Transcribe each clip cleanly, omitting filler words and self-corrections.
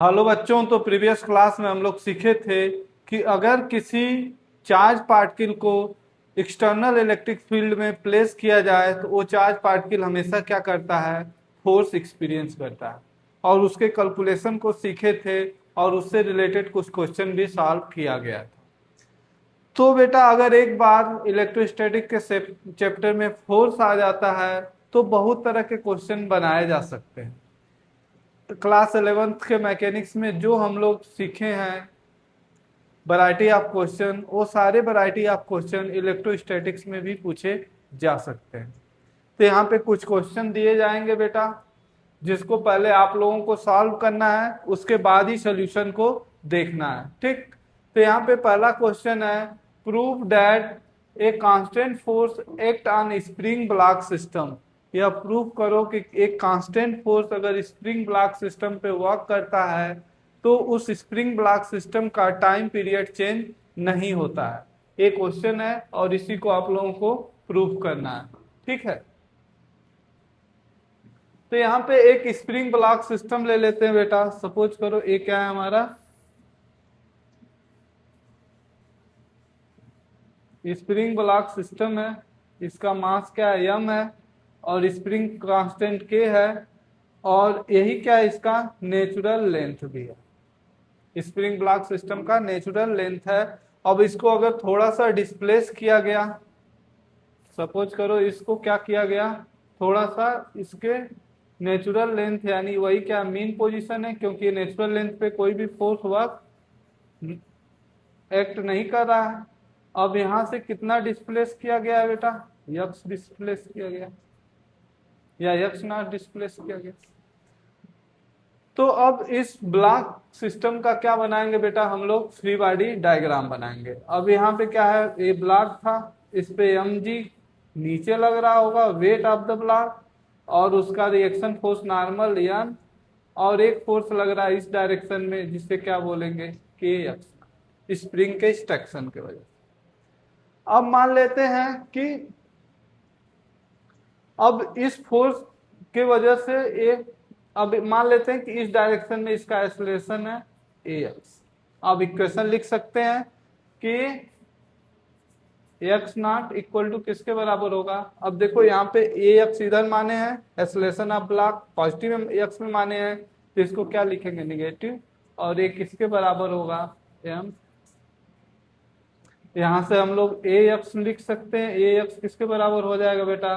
Hello बच्चों, तो previous class में हम लोग सीखे थे कि अगर किसी चार्ज पार्टिकल को एक्सटर्नल इलेक्ट्रिक फील्ड में प्लेस किया जाए तो वो चार्ज पार्टिकल हमेशा क्या करता है, फोर्स एक्सपीरियंस करता है। और उसके कैलकुलेशन को सीखे थे और उससे रिलेटेड कुछ क्वेश्चन भी सॉल्व किया गया था। तो बेटा अगर एक बार इलेक्ट्रोस्टैटिक के चैप्टर में फोर्स आ जाता है तो बहुत तरह के क्वेश्चन बनाए जा सकते हैं। तो क्लास 11th के मैकेनिक्स में जो हम लोग सीखे हैं वैरायटी ऑफ क्वेश्चन, वो सारे वैरायटी ऑफ क्वेश्चन इलेक्ट्रोस्टैटिक्स में भी पूछे जा सकते हैं। तो यहाँ पे कुछ क्वेश्चन दिए जाएंगे बेटा, जिसको पहले आप लोगों को सॉल्व करना है, उसके बाद ही सोल्यूशन को देखना है। ठीक, तो यहाँ पे पहला क्वेश्चन है, prove that A constant force act on spring block system. यह प्रूव करो कि एक कांस्टेंट फोर्स अगर स्प्रिंग ब्लॉक सिस्टम पे वर्क करता है तो उस स्प्रिंग ब्लॉक सिस्टम का टाइम पीरियड चेंज नहीं होता है। ये क्वेश्चन है और इसी को आप लोगों को प्रूव करना है। ठीक है, तो यहाँ पे एक स्प्रिंग ब्लॉक सिस्टम ले लेते हैं बेटा। सपोज करो ये क्या है हमारा, स्प्रिंग ब्लॉक सिस्टम है। इसका मास क्या है, m है, और स्प्रिंग कांस्टेंट k है, और यही क्या है, इसका नेचुरल लेंथ भी है। स्प्रिंग ब्लॉक सिस्टम का नेचुरल लेंथ है। अब इसको अगर थोड़ा सा डिस्प्लेस किया गया, सपोज करो इसको क्या किया गया, थोड़ा सा इसके नेचुरल लेंथ यानी वही क्या मीन पोजीशन है, क्योंकि नेचुरल लेंथ पे कोई भी फोर्स वर्क एक्ट नहीं कर रहा है। अब यहां से कितना डिस्प्लेस किया गया है बेटा, यक्स डिस्प्लेस किया गया या यक्स नॉट डिस्प्लेस किया गया। तो अब इस ब्लॉक सिस्टम का क्या बनाएंगे बेटा, हम लोग फ्री बॉडी डायग्राम बनाएंगे। अब यहाँ पे क्या है, ये ब्लॉक था, इस पे mg नीचे लग रहा होगा, वेट ऑफ द ब्लॉक, और उसका रिएक्शन फोर्स नॉर्मल n, और एक फोर्स लग रहा है इस डायरेक्शन में जिससे क्या बोलेंगे kx, स्प्रिंग के स्ट्रक्शन के वजह से। अब मान लेते हैं कि अब इस फोर्स के वजह से ये, अब मान लेते हैं कि इस डायरेक्शन में इसका एक्सेलरेशन है ax। अब इक्वेशन लिख सकते हैं कि एक्स नॉट इक्वल टू किसके बराबर होगा। अब देखो यहाँ पे ax इधर माने हैं, acceleration of block positive x में माने हैं, तो इसको क्या लिखेंगे, निगेटिव, और ये किसके बराबर होगा, m। यहां से हम लोग ax लिख सकते हैं, ax किसके बराबर हो जाएगा बेटा,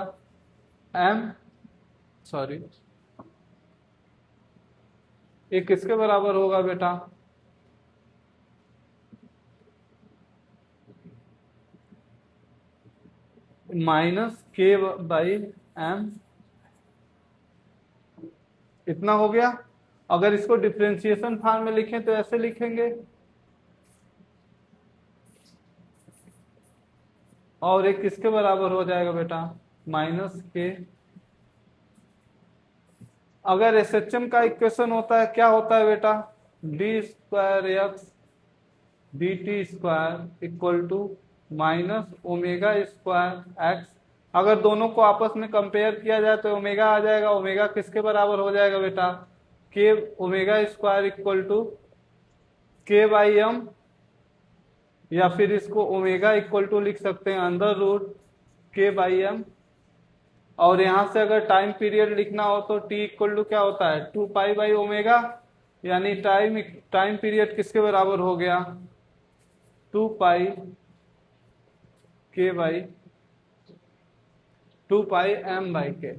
m, सॉरी, ये किसके बराबर होगा बेटा, माइनस के बाई एम। इतना हो गया। अगर इसको डिफ्रेंशिएशन फॉर्म में लिखें तो ऐसे लिखेंगे, और एक किसके बराबर हो जाएगा बेटा, माइनस के। अगर एसएचएम का इक्वेशन होता है, क्या होता है बेटा, D square X D T square equal to minus omega square X. अगर दोनों को आपस में कंपेयर किया जाए तो ओमेगा आ जाएगा। ओमेगा किसके बराबर हो जाएगा बेटा, के ओमेगा स्क्वायर इक्वल टू के बाई एम, या फिर इसको ओमेगा इक्वल टू लिख सकते हैं अंडर रूट के बाई एम। और यहां से अगर टाइम पीरियड लिखना हो तो टी इक्वल टू क्या होता है, 2 पाई बाई ओमेगा, यानी टाइम पीरियड किसके बराबर हो गया, 2 पाई के बाई 2 पाई एम बाई के।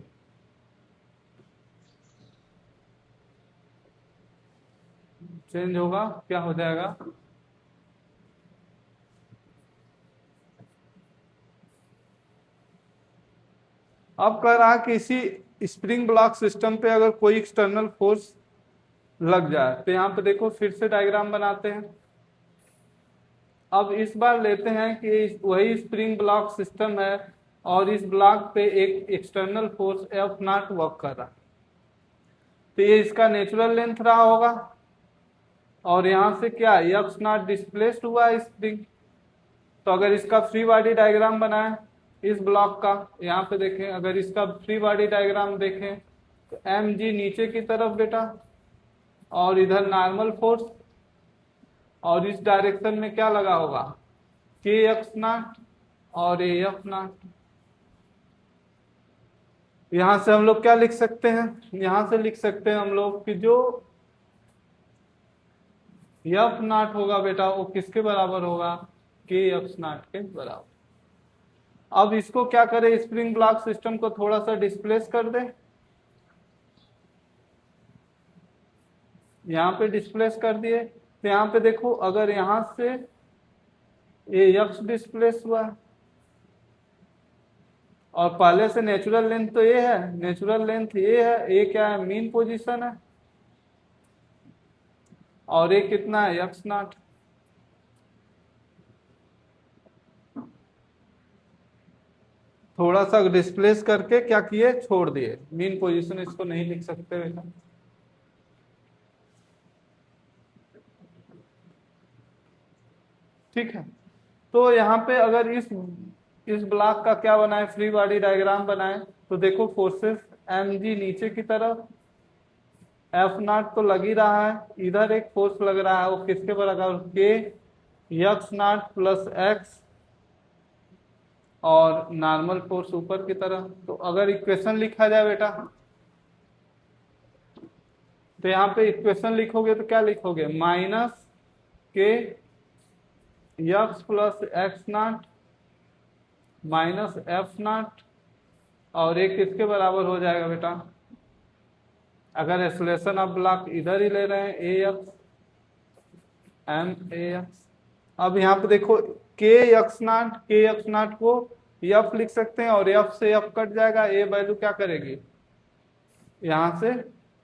चेंज होगा, क्या हो जाएगा, अब कह रहा कि इसी स्प्रिंग ब्लॉक सिस्टम पे अगर कोई एक्सटर्नल फोर्स लग जाए, तो यहाँ पे देखो फिर से डायग्राम बनाते हैं। अब इस बार लेते हैं कि वही स्प्रिंग ब्लॉक सिस्टम है और इस ब्लॉक पे एक external force F not work कर रहा है, तो ये इसका नेचुरल लेंथ रहा होगा, और यहाँ से क्या एफ नॉट डिस्प्लेस्ड हुआ है स्प्रिंग। तो अगर इसका फ्री बॉडी डायग्राम बनाए इस ब्लॉक का, यहाँ पे देखें, अगर इसका फ्री बॉडी डायग्राम देखें तो एम जी नीचे की तरफ बेटा, और इधर नॉर्मल फोर्स, और इस डायरेक्शन में क्या लगा होगा, के एक्स नॉट और ए एफ नॉट। यहां से हम लोग क्या लिख सकते हैं, यहां से लिख सकते हैं हम लोग कि जो एफ नॉट होगा बेटा वो किसके बराबर होगा, के एक्स नॉट के बराबर। अब इसको क्या करें, स्प्रिंग ब्लॉक सिस्टम को थोड़ा सा डिस्प्लेस कर दें, यहाँ पे डिस्प्लेस कर दिए, तो यहाँ पे देखो अगर यहां से ए एक्स डिस्प्लेस हुआ और पहले से नेचुरल लेंथ तो ए है, नेचुरल लेंथ ए है, ए क्या है, मीन पोजीशन है, और ए कितना है, एक्स नॉट। थोड़ा सा डिस्प्लेस करके क्या किए, छोड़ दिए मीन पोजीशन, इसको नहीं लिख सकते बेटा। ठीक है, तो यहाँ पे अगर इस ब्लॉक का क्या बनाए, फ्री बॉडी डायग्राम बनाए, तो देखो फोर्सेस एम जी नीचे की तरफ, एफ नॉट तो लग ही रहा है, इधर एक फोर्स लग रहा है, वो किसके बराबर, के एक्स नॉट प्लस एक्स, और नॉर्मल फोर्स ऊपर की तरफ। तो अगर इक्वेशन लिखा जाए बेटा, तो यहाँ पे इक्वेशन लिखोगे तो क्या लिखोगे, माइनस के x plus x not minus F not, और एक किसके बराबर हो जाएगा बेटा, अगर एक्सेलरेशन ऑफ ब्लॉक इधर ही ले रहे हैं, ए एक्स एम ए एक्स। अब यहाँ पे देखो के एक्स नॉट को एफ लिख सकते हैं, और एफ से एफ कट जाएगा, ए वैल्यू क्या करेगी, यहाँ से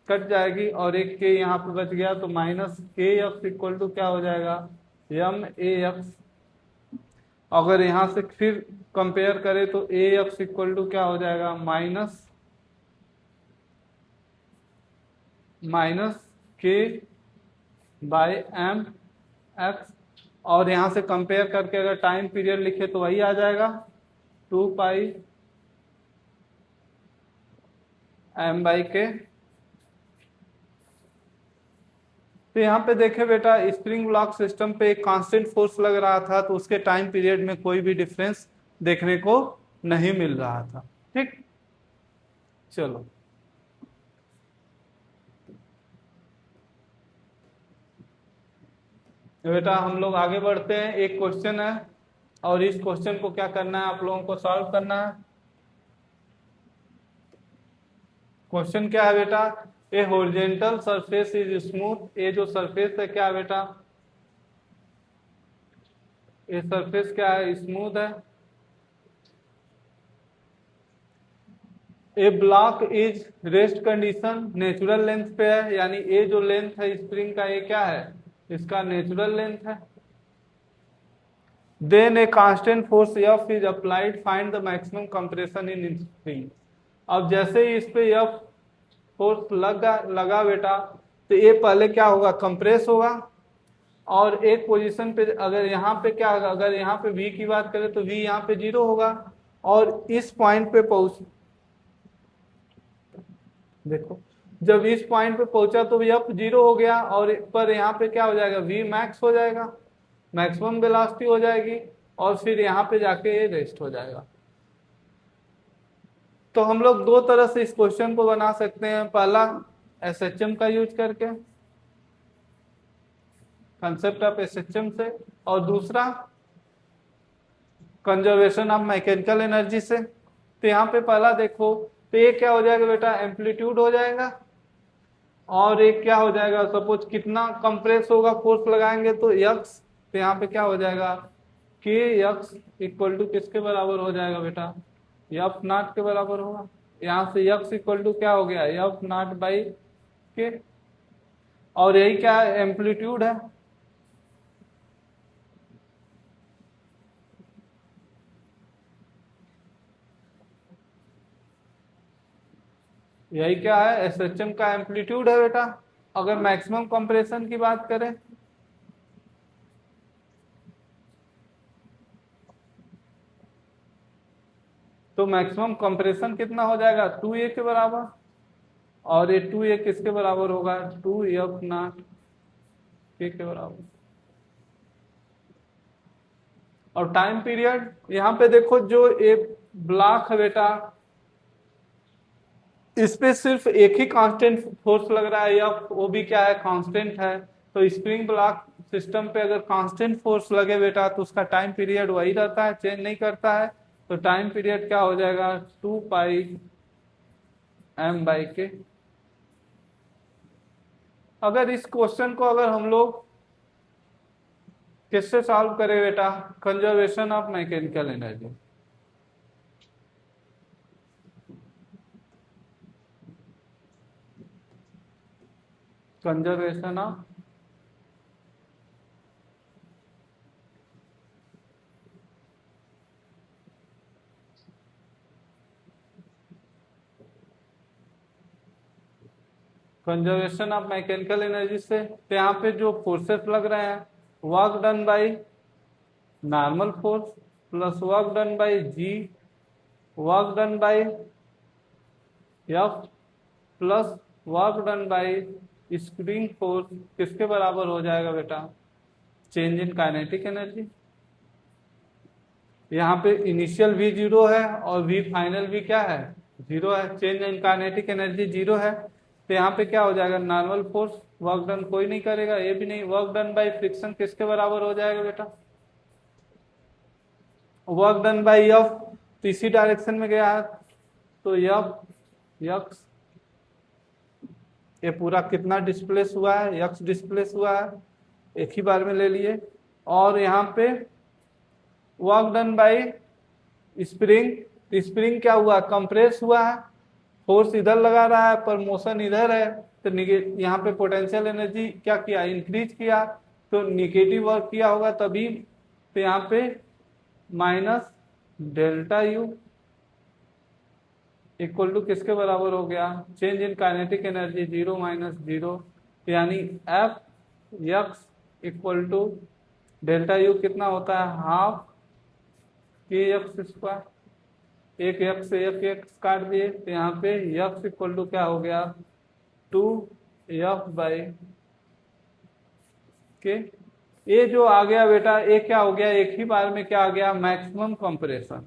कट जाएगी, और एक के यहाँ पे बच गया, तो माइनस के एक्स इक्वल टू क्या हो जाएगा, एम ए एक्स। अगर यहाँ से फिर कंपेयर करें तो ए एक्स इक्वल टू क्या हो जाएगा, माइनस के बाय एम एक्स, और यहाँ से कंपेयर करके अगर टाइम पीरियड लिखे तो वही आ जाएगा 2 पाई एम बाई के। तो यहाँ पे देखे बेटा, स्प्रिंग ब्लॉक सिस्टम पे एक कांस्टेंट फोर्स लग रहा था, तो उसके टाइम पीरियड में कोई भी डिफरेंस देखने को नहीं मिल रहा था। ठीक, चलो बेटा हम लोग आगे बढ़ते हैं। एक क्वेश्चन है, और इस क्वेश्चन को क्या करना है, आप लोगों को सॉल्व करना है। क्वेश्चन क्या है बेटा, ए हॉरिजॉन्टल सरफेस इज स्मूथ, ये जो सरफेस है क्या है बेटा, ये सरफेस क्या है, स्मूथ है। A block is rest condition, natural length पे है, यानी ये जो लेंथ है स्प्रिंग का, ये क्या है, इसका नेचुरल लेंथ है। Then a constant force F is applied, find the maximum compression in spring. अब जैसे ही इस पे एफ फोर्स लगा बेटा, तो ये पहले क्या होगा, कंप्रेस होगा, और एक पोजीशन पे अगर यहाँ पे क्या होगा, अगर यहाँ पे v की बात करें तो v यहाँ पे 0 होगा, और इस पॉइंट पे पहुंच, देखो जब इस पॉइंट पे पहुंचा तो एफ 0 हो गया, और पर यहाँ पे क्या हो जाएगा, v मैक्स हो जाएगा, मैक्सिमम वेलोसिटी हो जाएगी, और फिर यहाँ पे जाके ये रेस्ट हो जाएगा। तो हम लोग दो तरह से इस क्वेश्चन को बना सकते हैं, पहला एसएचएम का यूज करके, कंसेप्ट ऑफ एसएचएम से, और दूसरा कंजर्वेशन ऑफ मैकेनिकल एनर्जी से। तो यहाँ पे पहला देखो, तो ये क्या हो जाएगा बेटा, एम्पलीट्यूड हो जाएगा, और एक क्या हो जाएगा, सपोज कितना कंप्रेस होगा, फोर्स लगाएंगे तो यक्स, तो यहाँ पे क्या हो जाएगा, के यक्स इक्वल टू किसके बराबर हो जाएगा बेटा, एफ नॉट के बराबर होगा। यहाँ से यक्स इक्वल टू क्या हो गया, एफ नॉट बाई के, और यही क्या है, एम्पलीट्यूड है। यही क्या है, एसएचएम का एम्पलीट्यूड है बेटा। अगर मैक्सिमम कंप्रेशन की बात करें, तो मैक्सिमम कंप्रेशन कितना हो जाएगा, 2a के बराबर। और ये 2 ये किसके बराबर होगा, 2F0 के बराबर। और टाइम पीरियड यहाँ पे देखो, जो ये ब्लॉक है बेटा, इस पे सिर्फ एक ही कांस्टेंट फोर्स लग रहा है, या वो भी क्या है, कांस्टेंट है। तो स्प्रिंग ब्लॉक सिस्टम पे अगर कांस्टेंट फोर्स लगे बेटा तो उसका टाइम पीरियड वही रहता है, चेंज नहीं करता है। तो टाइम पीरियड क्या हो जाएगा, 2πm/k। अगर इस क्वेश्चन को अगर हम लोग किससे सॉल्व करें बेटा, conservation of mechanical energy. Conservation of conservation of mechanical energy से, तो यहाँ पे जो फोर्सेस लग रहे हैं, work done by normal force plus work done by G, work done by F plus work done by spring force किसके बराबर हो जाएगा बेटा, चेंज इन काइनेटिक एनर्जी। यहाँ पे इनिशियल भी 0 है और वी फाइनल भी क्या है, 0 है, चेंज इन काइनेटिक एनर्जी 0 है। तो यहाँ पे क्या हो जाएगा, नॉर्मल फोर्स, वर्क डन कोई नहीं करेगा, ये भी नहीं, वर्क डन बाय फ्रिक्शन किसके बराबर हो जाएगा बेटा, वर्क डन बाय एफ, तो इसी डायरेक्शन में गया है, तो एफ यक्स, ये पूरा कितना डिस्प्लेस हुआ है, यक्स डिस्प्लेस हुआ है, एक ही बार में ले लिए। और यहाँ पे work done by spring, spring क्या हुआ, कंप्रेस हुआ है, फोर्स इधर लगा रहा है पर मोशन इधर है, तो यहाँ पे पोटेंशियल एनर्जी क्या किया, इंक्रीज किया, तो निगेटिव वर्क किया होगा तभी। तो यहाँ पे minus delta U equal to किसके बराबर हो गया, चेंज इन काइनेटिक एनर्जी 0 - 0, यानी F X equal to delta U कितना होता है, हाफ के एक्स स्क्वायर, एक एक्स से एक एक्स काट दिए, तो यहाँ पे एक्स इक्वल टू क्या हो गया, 2F/k। ये जो आ गया बेटा, ये क्या हो गया, एक ही बार में क्या आ गया, मैक्सिमम कंप्रेशन।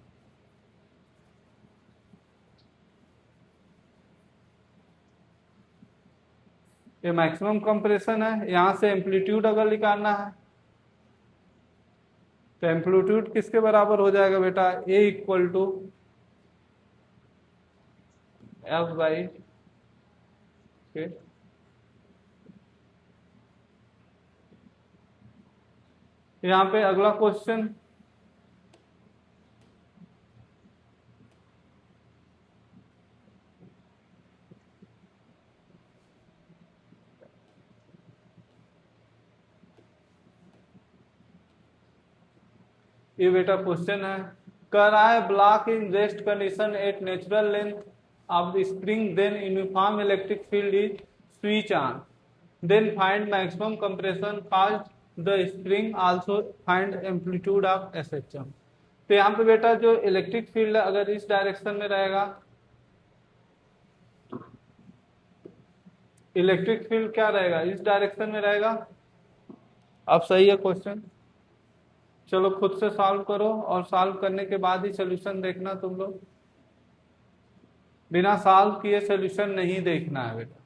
ये मैक्सिमम कंप्रेशन है। यहाँ से एम्पलीट्यूड अगर निकालना है तो एम्पलीट्यूड किसके बराबर हो जाएगा बेटा, ए इक्वल टू F/k। यहाँ पे अगला क्वेश्चन, ये बेटा क्वेश्चन है, कह रहा है block in rest condition at natural length of the spring, then uniform electric field is switch on, then find maximum compression caused the spring, also find amplitude of SHM। तो यहाँ पे बेटा जो इलेक्ट्रिक फील्ड है अगर इस direction में रहेगा, इलेक्ट्रिक फील्ड क्या रहेगा, इस डायरेक्शन में रहेगा। अब सही है क्वेश्चन, चलो खुद से सॉल्व करो, और सॉल्व करने के बाद ही सोल्यूशन देखना तुम लोग, बिना सॉल्व किए सोल्यूशन नहीं देखना है बेटा।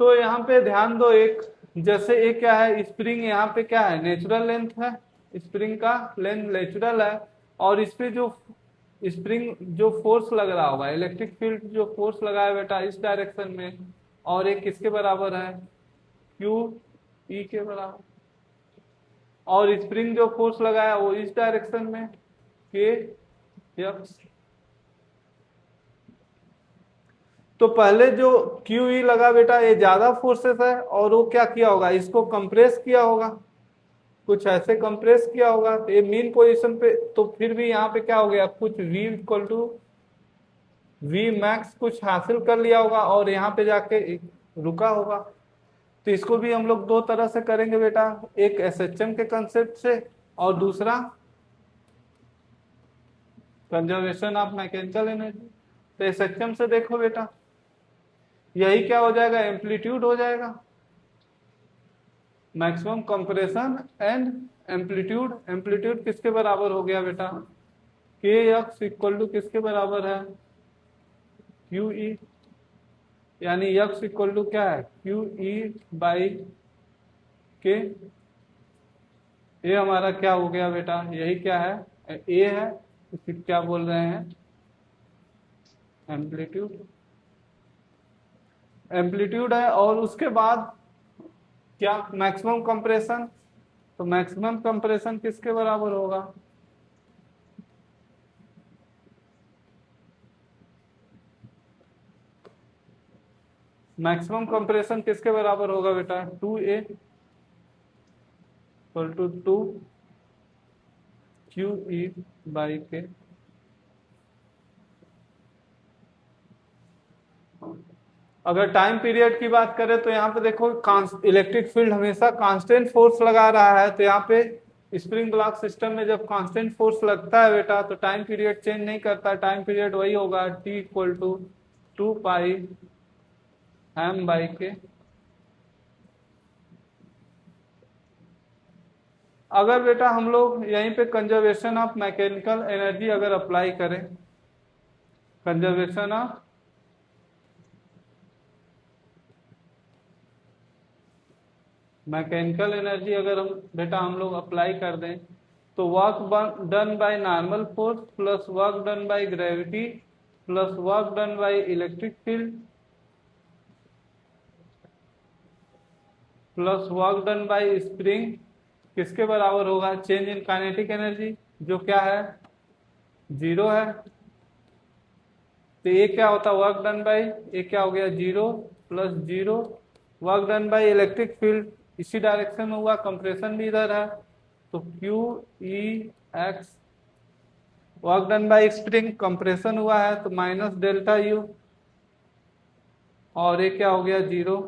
तो यहाँ पे ध्यान दो, एक जैसे एक क्या है, स्प्रिंग यहाँ पे क्या है, नेचुरल लेंथ है, स्प्रिंग का लेंथ नेचुरल है, और इस पे जो स्प्रिंग जो फोर्स लग रहा होगा, इलेक्ट्रिक फील्ड जो फोर्स लगा है बेटा इस डायरेक्शन में, और एक किसके बराबर है, QE के बराबर, और स्प्रिंग जो फोर्स लगाया वो इस डायरेक्शन में, KX। तो पहले जो QE लगा बेटा ये ज्यादा फोर्सेस है, और वो क्या किया होगा, इसको कंप्रेस किया होगा, कुछ ऐसे कंप्रेस किया होगा, तो ये मेन पोजीशन पे, तो फिर भी यहाँ पे क्या हो गया, कुछ V equal to V max कुछ हासिल कर लिया होगा, और यहाँ पे जाके रुका होगा। तो इसको भी हम लोग दो तरह से करेंगे बेटा, एक SHM के कंसेप्ट से, और दूसरा कंजर्वेशन ऑफ मैकेनिकल एनर्जी। तो एसएचएम से देखो बेटा, यही क्या हो जाएगा, एम्पलीट्यूड हो जाएगा, maximum compression and amplitude. Amplitude किसके बराबर हो गया बेटा, के एक्स इक्वल टू किसके बराबर है, क्यू ई, यानी एक्स इक्वल टू क्या है, क्यू ई बाई के। ये हमारा क्या हो गया बेटा, यही क्या है, ए है, इसे क्या बोल रहे हैं, एम्पलीट्यूड। एम्पलीट्यूड है, और उसके बाद क्या, मैक्सिमम कंप्रेशन। तो मैक्सिमम कंप्रेशन किसके बराबर होगा, मैक्सिमम कंप्रेशन किसके बराबर होगा बेटा, 2a equal to 2 Q E by K. अगर टाइम पीरियड की बात करें तो यहाँ पे देखो इलेक्ट्रिक फील्ड हमेशा कांस्टेंट फोर्स लगा रहा है, तो यहाँ पे स्प्रिंग ब्लॉक सिस्टम में जब कांस्टेंट फोर्स लगता है बेटा तो टाइम पीरियड चेंज नहीं करता, टाइम पीरियड वही होगा t equal to 2 pi M by K. अगर बेटा हम लोग यहीं पे कंजर्वेशन ऑफ मैकेनिकल एनर्जी अगर अप्लाई करें, कंजर्वेशन ऑफ मैकेनिकल एनर्जी अगर हम लोग अप्लाई कर दें, तो work done by normal force plus work done by gravity plus work done by electric field plus work done by spring किसके बराबर होगा, चेंज इन काइनेटिक एनर्जी, जो क्या है, 0 है। तो ये क्या होता है, वर्क डन बाय, ये क्या हो गया 0 plus 0, work done by electric field इसी डायरेक्शन में हुआ, कंप्रेशन भी इधर है, तो Q E x, work done by spring compression हुआ है तो माइनस डेल्टा यू, और ये क्या हो गया 0,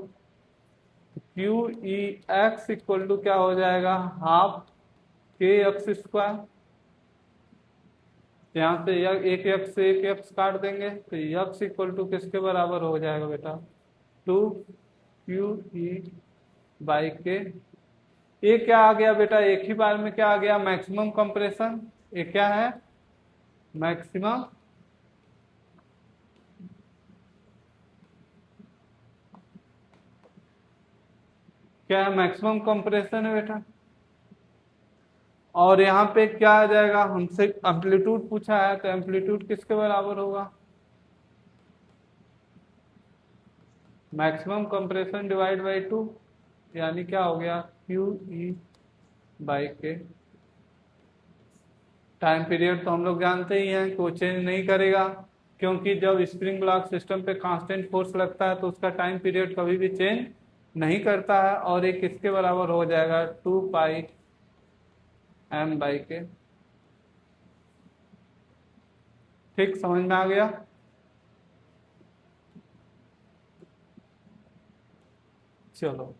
Q E X equal to क्या हो जाएगा, हाफ के एक्स स्क्वायर। यहाँ से एक एक्स से एक एक्स काट देंगे तो एक्स इक्वल टू किसके बराबर हो जाएगा बेटा, 2 क्यू ई बाई के। ये क्या आ गया बेटा, एक ही बार में क्या आ गया, मैक्सिमम कंप्रेशन। ये क्या है, मैक्सिमम क्या है, मैक्सिमम कंप्रेशन है बेटा। और यहाँ पे क्या आ जाएगा, हमसे एम्पलीट्यूड पूछा है तो एम्पलीट्यूड किसके बराबर होगा, मैक्सिमम कंप्रेशन डिवाइड बाई 2, यानी क्या हो गया, क्यू ई बाई के। टाइम पीरियड तो हम लोग जानते ही हैं कि वो चेंज नहीं करेगा, क्योंकि जब स्प्रिंग ब्लॉक सिस्टम पे कांस्टेंट फोर्स लगता है तो उसका टाइम पीरियड कभी भी चेंज नहीं करता है, और ये किसके बराबर हो जाएगा, 2 पाई एम बाई के। ठीक, समझ में आ गया। चलो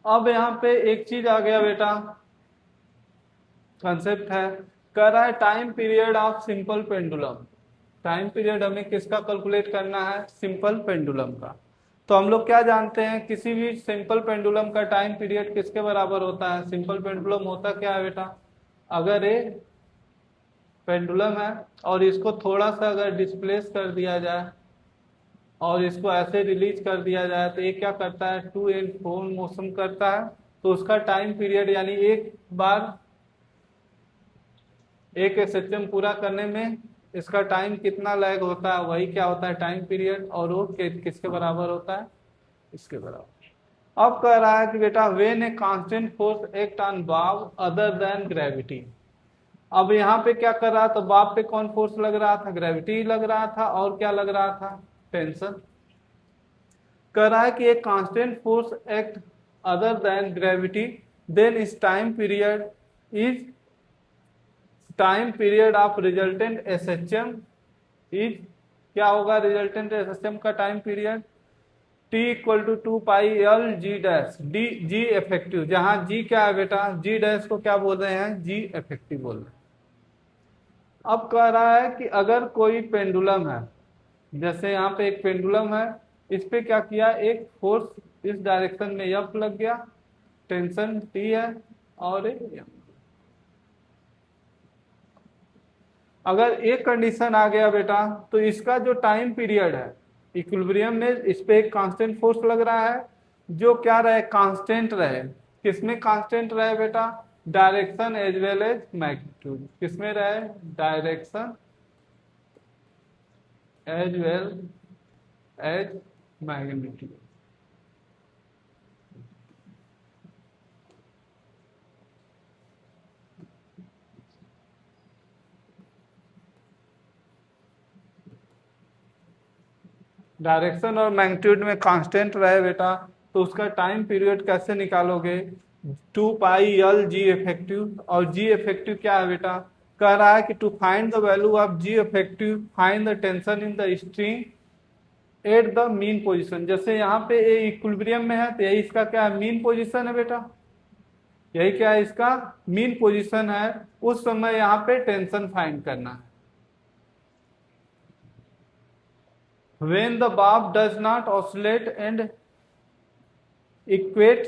अब यहाँ पे एक चीज आ गया बेटा, कंसेप्ट है, कर रहा है time period of simple pendulum. Time period हमें किसका कैलकुलेट करना है, सिंपल पेंडुलम का। तो हम लोग क्या जानते हैं, किसी भी सिंपल पेंडुलम का टाइम पीरियड किसके बराबर होता है, सिंपल पेंडुलम होता क्या है बेटा, अगर ये पेंडुलम है और इसको थोड़ा सा अगर डिस्प्लेस कर दिया जाए और इसको ऐसे रिलीज कर दिया जाए तो ये क्या करता है, टू एंड फ्रो मोशन करता है, तो उसका टाइम पीरियड यानी एक बार एक एसएचएम पूरा करने में इसका टाइम कितना लैग होता है, वही क्या होता है टाइम पीरियड, और वो किसके बराबर होता है, इसके बराबर। अब कह रहा है कि बेटा when A constant force act on Bob other than gravity. अब यहाँ पे क्या कर रहा था, बॉब पे कौन फोर्स लग रहा था, ग्रेविटी लग रहा था, और क्या लग रहा था, टेंशन। कह रहा है कि एक constant force act other than gravity, then this time period is time period of resultant SHM is, क्या होगा रिजल्टेंट एसएचएम का time period, t equal to 2 pi L g dash D, g effective, जहां g क्या है बेटा, g dash को क्या बोल रहे हैं, g इफेक्टिव बोल रहे हैं। अब कह रहा है कि अगर कोई पेंडुलम है, जैसे यहाँ पे एक पेंडुलम है, इस पे क्या किया, एक फोर्स इस डायरेक्शन में एफ लग गया, टेंशन टी है और एक एम। अगर एक कंडीशन आ गया बेटा तो इसका जो टाइम पीरियड है इक्विलिब्रियम में, इस पे एक कांस्टेंट फोर्स लग रहा है जो क्या रहे, कांस्टेंट रहे। किसमें कांस्टेंट रहे बेटा, direction as well as magnitude. किसमें रहे, direction as well as magnitude. Direction और मैग्नीट्यूड में कांस्टेंट रहे बेटा, तो उसका टाइम पीरियड कैसे निकालोगे, 2π L G इफेक्टिव। और G इफेक्टिव क्या है बेटा, कह रहा है कि to find the value of G effective find the tension in the string at the mean position. जैसे यहाँ पे ये इक्विलिब्रियम में है तो यही इसका क्या है, मीन पोजीशन है बेटा, यही क्या है, इसका मीन पोजीशन है। उस समय यहाँ पे टेंशन फाइंड करना है। when the bob does not oscillate and equate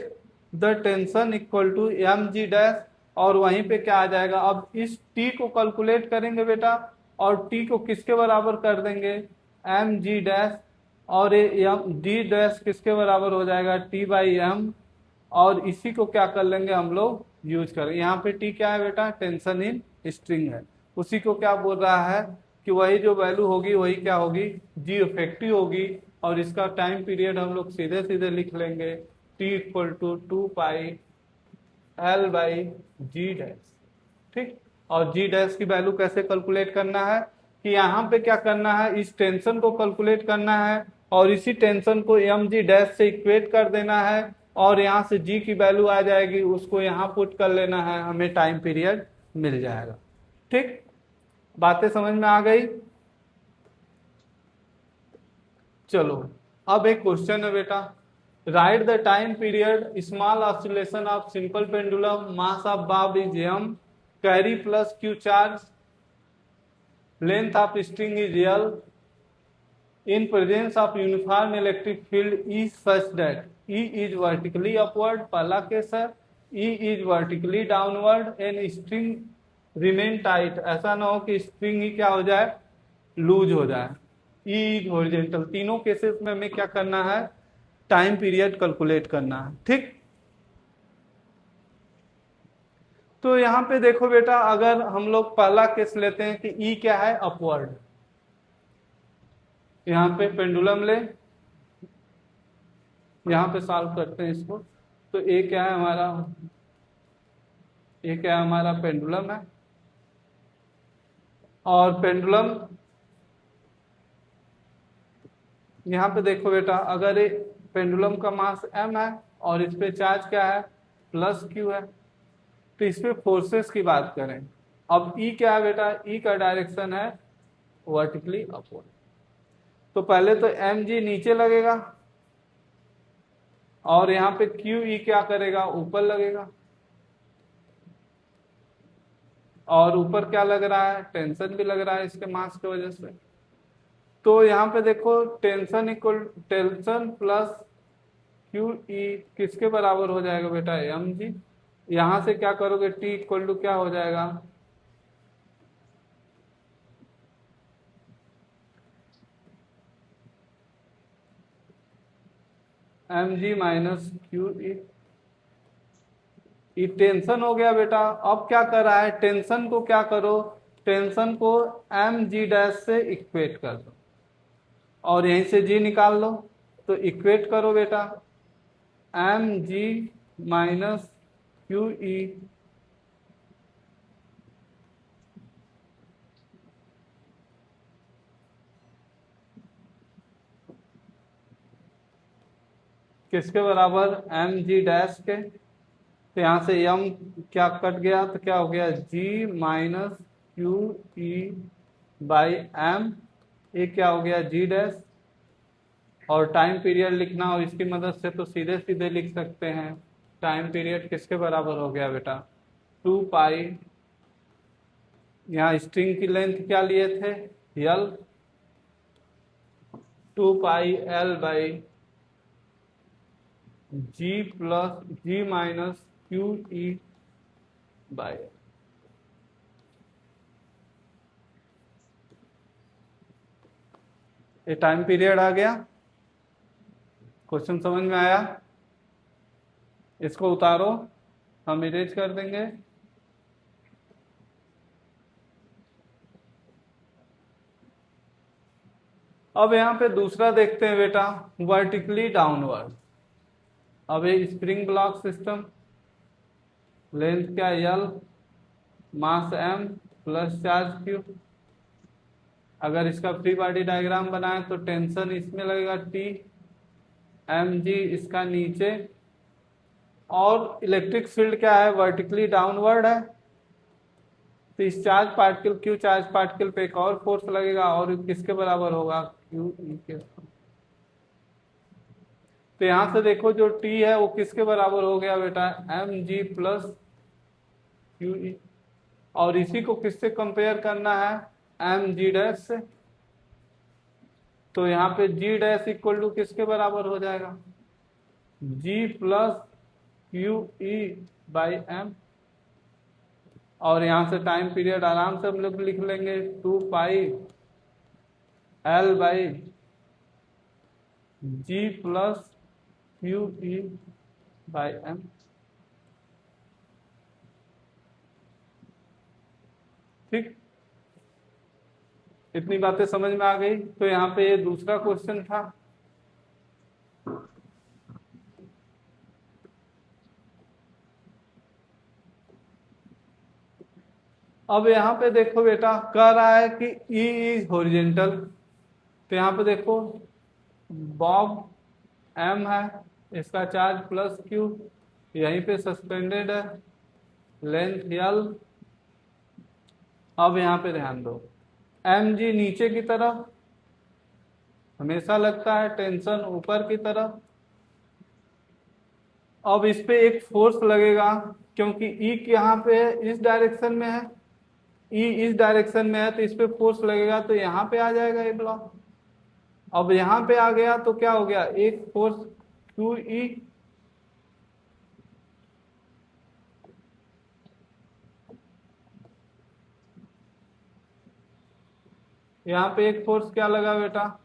the tension equal to mg dash, और वहीं पे क्या आ जाएगा, अब इस t को कैलकुलेट करेंगे बेटा और t को किसके बराबर कर देंगे, mg डैश, और ये d डैश किसके बराबर हो जाएगा, t बाई एम, और इसी को क्या कर लेंगे हम लोग यूज करेंगे। यहाँ पे t क्या है बेटा, टेंशन इन स्ट्रिंग है, उसी को क्या बोल रहा है कि वही जो वैल्यू होगी वही क्या होगी, जी इफेक्टिव होगी। और इसका टाइम पीरियड हम लोग सीधे सीधे लिख लेंगे, t equal to 2π L by g dash. ठीक, और जी डैश की वैल्यू कैसे कैलकुलेट करना है कि यहाँ पे क्या करना है, इस टेंशन को कैलकुलेट करना है और इसी टेंशन को एम जी डैश से इक्वेट कर देना है, और यहाँ से जी की वैल्यू आ जाएगी, उसको यहाँ पुट कर लेना है, हमें टाइम पीरियड मिल जाएगा। ठीक, बातें समझ में आ गई। चलो अब एक क्वेश्चन है बेटा, right the time period small oscillation of simple pendulum, mass of Bob is m, carry plus q charge, length of string is l, in presence of uniform electric field E such that E is vertically upward, पहला case है, E is vertically downward and string remain tight। ऐसा ना हो कि string ही क्या हो जाए, loose हो जाए। E is horizontal। तीनों केसेस में हमें क्या करना है, टाइम पीरियड कैलकुलेट करना है। ठीक, तो यहाँ पे देखो बेटा, अगर हम लोग पहला केस लेते हैं कि E क्या है, अपवर्ड, यहाँ पे पेंडुलम ले, यहाँ पे सॉल्व करते हैं इसको। तो ए क्या है हमारा, ये क्या है हमारा पेंडुलम है, और पेंडुलम यहाँ पे देखो बेटा, अगर ये पेंडुलम का मास m है और इस पे चार्ज क्या है, प्लस q है, तो इस पे फोर्सेस की बात करें। अब E क्या है बेटा, E का डायरेक्शन है वर्टिकली अपवर्ड, तो पहले तो mg नीचे लगेगा और यहाँ पे QE क्या करेगा, ऊपर लगेगा, और ऊपर क्या लग रहा है, टेंशन भी लग रहा है इसके मास की वजह से। तो यहाँ पे देखो tension equal tension plus QE किसके बराबर हो जाएगा बेटा, mg। यहाँ से क्या करोगे, T इक्वल टू क्या हो जाएगा, mg माइनस QE। ये टेंशन हो गया बेटा। अब क्या कर रहा है, टेंशन को क्या करो, टेंशन को mg डैश से इक्वेट कर दो और यहीं से g निकाल लो। तो इक्वेट करो बेटा, mg माइनस QE किसके बराबर, mg डैश के। तो यहाँ से m क्या कट गया, तो क्या हो गया, g minus QE by m, ये क्या हो गया, g डैश। और टाइम पीरियड लिखना हो इसकी मदद से तो सीधे सीधे लिख सकते हैं, टाइम पीरियड किसके बराबर हो गया बेटा, 2π यहाँ स्ट्रिंग की लेंथ क्या लिए थे, यल, 2πL/G plus G minus QE/L। ये टाइम पीरियड आ गया। क्वेश्चन समझ में आया? इसको उतारो, हम इरेज कर देंगे। अब यहाँ पे दूसरा देखते हैं बेटा, वर्टिकली डाउनवर्ड। अब ये स्प्रिंग ब्लॉक सिस्टम, लेंथ क्या, L, मास M प्लस चार्ज Q। अगर इसका फ्री बॉडी डायग्राम बनाए तो टेंशन इसमें लगेगा T, mg इसका नीचे, और इलेक्ट्रिक फील्ड क्या है, वर्टिकली डाउनवर्ड है। तो इस charge particle, Q charge particle पे एक और फोर्स लगेगा, और किसके बराबर होगा, क्यू ई के। तो यहां से देखो जो टी है वो किसके बराबर हो गया बेटा, M G plus Q E. और इसी को किससे कंपेयर करना है, एम जी डैश से। तो यहाँ पे जी डैश इक्वल टू किसके बराबर हो जाएगा, g plus Q E by m. और यहाँ से टाइम पीरियड आराम से हम लोग लिख लेंगे, 2πL/G plus Q E by M. ठीक, इतनी बातें समझ में आ गई। तो यहाँ पे ये दूसरा क्वेश्चन था। अब यहाँ पे देखो बेटा, कह रहा है कि E इज हॉरिजेंटल। तो यहाँ पे देखो बॉब M है, इसका चार्ज प्लस Q, यहीं पे सस्पेंडेड है, लेंथ L। अब यहाँ पे ध्यान दो, mg नीचे की तरफ हमेशा लगता है, टेंशन ऊपर की तरफ। अब इस पे एक फोर्स लगेगा, क्योंकि E यहाँ पे है, इस डायरेक्शन में है, E इस डायरेक्शन में है, तो इस पे फोर्स लगेगा, तो यहाँ पे आ जाएगा ये ब्लॉक। अब यहाँ पे आ गया तो क्या हो गया, एक फोर्स QE, यहाँ पे एक फोर्स क्या लगा बेटा,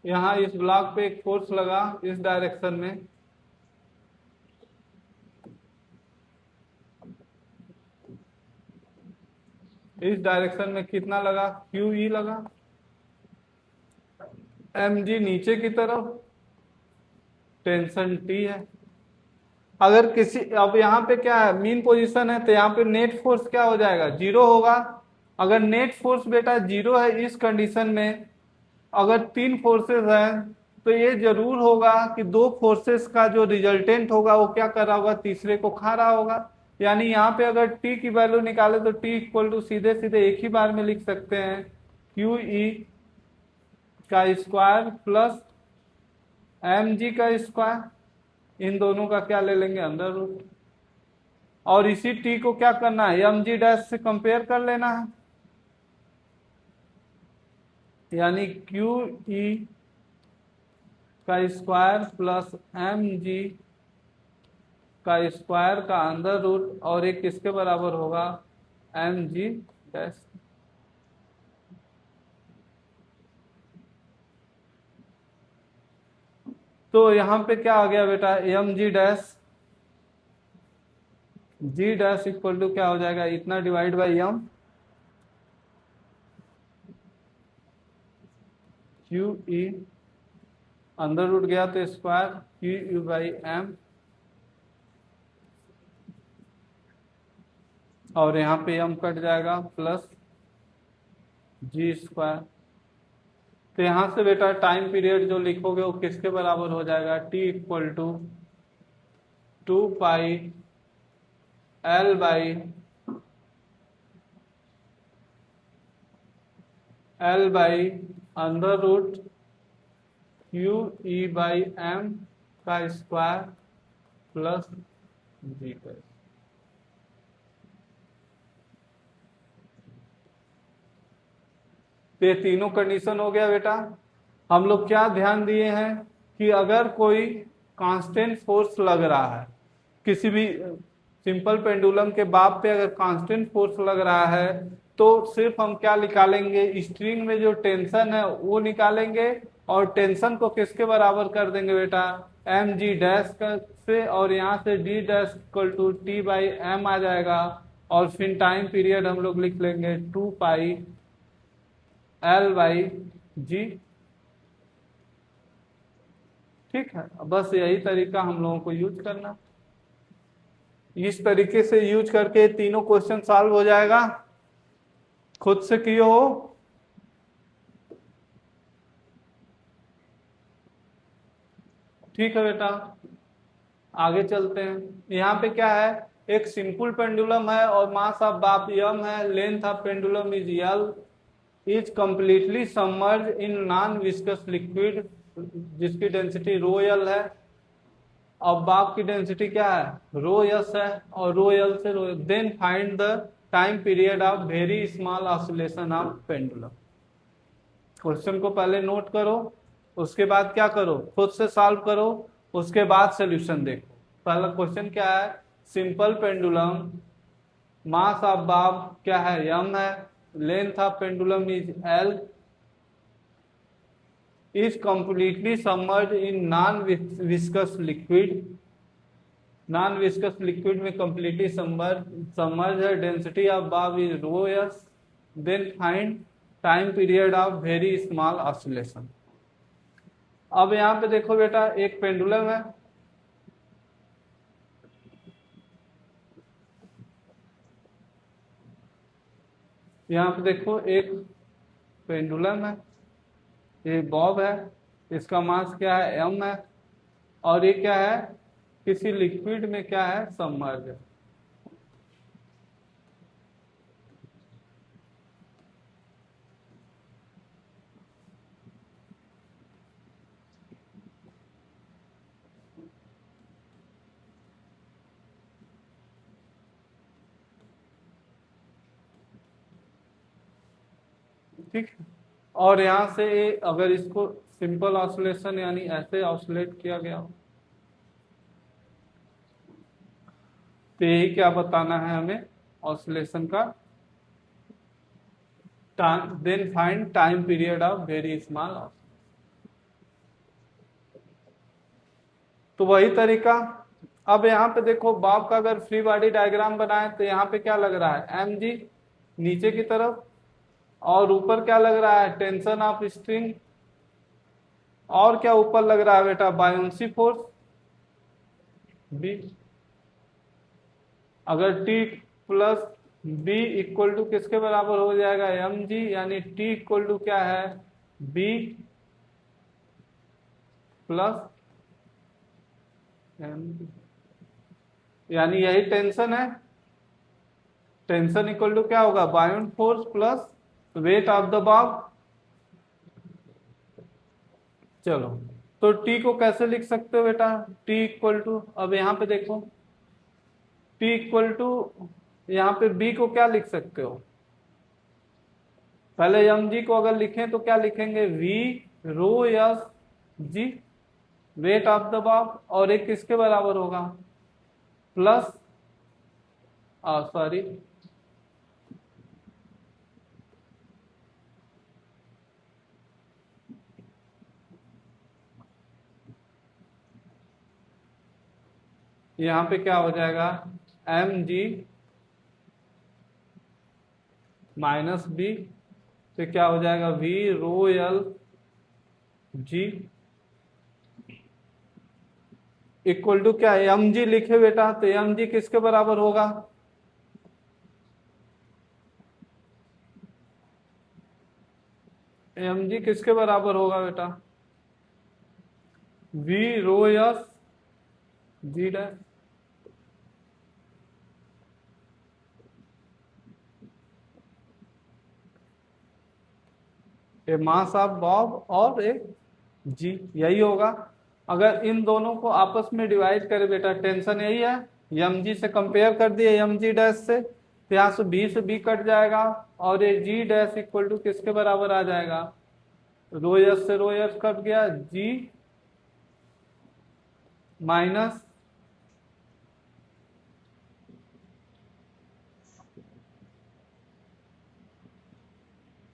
यहाँ इस ब्लॉक पे एक फोर्स लगा इस डायरेक्शन में। इस डायरेक्शन में कितना लगा, QE लगा। mg नीचे की तरफ, टेंशन T है। अगर किसी, अब यहाँ पे क्या है, मीन पोजीशन है, तो यहाँ पे नेट फोर्स क्या हो जाएगा, जीरो होगा। अगर नेट फोर्स बेटा जीरो है इस कंडीशन में, अगर तीन फोर्सेस हैं, तो ये जरूर होगा कि दो फोर्सेस का जो रिजल्टेंट होगा वो क्या कर रहा होगा, तीसरे को खा रहा होगा। यानी यहाँ पे अगर T की वैल्यू निकाले तो T इक्वल टू सीधे सीधे एक ही बार में लिख सकते हैं, QE का स्क्वायर प्लस mg का स्क्वायर, इन दोनों का क्या ले लेंगे, अंडर रूट। और इसी T को क्या करना है, mg डैश से कंपेयर कर लेना है। यानी QE का स्क्वायर प्लस mg का स्क्वायर का अंडर रूट, और एक किसके बराबर होगा, mg डैश। तो यहाँ पे क्या आ गया बेटा, mg dash, g dash equal to क्या हो जाएगा, इतना डिवाइड बाई m, QE अंदर रूट गया तो स्क्वायर QE बाई m, और यहाँ पे m कट जाएगा प्लस g स्क्वायर। तो यहाँ से बेटा टाइम पीरियड जो लिखोगे वो किसके बराबर हो जाएगा, T equal to 2πL/L by under root Q E by M का स्क्वायर प्लस जी का। तो ये तीनों कंडीशन हो गया बेटा। हम लोग क्या ध्यान दिए हैं कि अगर कोई कांस्टेंट फोर्स लग रहा है किसी भी सिंपल पेंडुलम के बाप पे, अगर कांस्टेंट फोर्स लग रहा है तो सिर्फ हम क्या निकालेंगे, स्ट्रिंग में जो टेंशन है वो निकालेंगे और टेंशन को किसके बराबर कर देंगे बेटा, एम जी डैश से, और यहाँ से D dash equal to T by m आ जाएगा। और फिर टाइम पीरियड हम लोग लिख लेंगे 2 पाई एल बाई जी। ठीक है, बस यही तरीका हम लोगों को यूज करना। इस तरीके से यूज करके तीनों क्वेश्चन सॉल्व हो जाएगा। खुद से किए हो। ठीक है बेटा, आगे चलते हैं। यहाँ पे क्या है, एक सिंपल पेंडुलम है और मास ऑफ बाप यम है, length of pendulum is L, is completely submerge in non viscous liquid जिसकी डेंसिटी रो यल है। अब बाप की डेंसिटी क्या है, रो यस है, और रो यल से rho, then find the time period of very small oscillation of pendulum. Question को पहले नोट करो, उसके बाद क्या करो, खुद से सॉल्व करो, उसके बाद सोल्यूशन देखो। पहला क्वेश्चन क्या है, सिंपल पेंडुलम, मास ऑफ बाप क्या है, यम है, length of pendulum is L, is completely submerged in non-viscous liquid, non viscous liquid में कंप्लीटली सबमर्ज है, density of bob is rho S, then find time period of very small oscillation. अब यहाँ पे देखो बेटा, एक पेंडुलम है, यहाँ पे देखो एक पेंडुलम है, ये बॉब है, इसका मास क्या है, एम है, और ये क्या है, किसी लिक्विड में क्या है, सबमर्ज है। ठीक है, और यहाँ से अगर इसको सिंपल ऑसिलेशन यानी ऐसे ऑसिलेट किया गया हो तो यही क्या बताना है हमें, ऑसिलेशन का time, then find time period of very small. तो वही तरीका। अब यहाँ पे देखो, बाप का अगर फ्री बॉडी डायग्राम बनाए तो यहाँ पे क्या लग रहा है, एम जी नीचे की तरफ, और ऊपर क्या लग रहा है, टेंशन ऑफ स्ट्रिंग, और क्या ऊपर लग रहा है बेटा, बायोन्सी फोर्स बी। अगर T plus B equal to किसके बराबर हो जाएगा, एम जी, यानी टी इक्वल टू क्या है, बी प्लस एम, यानी यही टेंशन है। टेंशन इक्वल टू क्या होगा, buoyant force plus weight of the bob. चलो, तो टी को कैसे लिख सकते हो बेटा, टी इक्वल टू, अब यहाँ पे देखो टी इक्वल टू, यहाँ पे बी को क्या लिख सकते हो, पहले एम जी को अगर लिखें तो क्या लिखेंगे, V rho S G, weight of the bob, और एक किसके बराबर होगा, प्लस सॉरी यहाँ पे क्या हो जाएगा, एम जी माइनस बी, तो क्या हो जाएगा, V rho L G equal to क्या, एम जी लिखे बेटा, तो एम जी किसके बराबर होगा, एम जी किसके बराबर होगा बेटा, V rho S G dash. A mass of bob और एक जी, यही होगा। अगर इन दोनों को आपस में डिवाइड करें बेटा, टेंशन यही है, एम जी से कंपेयर कर दिए एम जी डैश से, तो यहाँ से बी कट जाएगा, और ये जी डैश इक्वल टू किसके बराबर आ जाएगा, रो एस से रो एस कट गया, g minus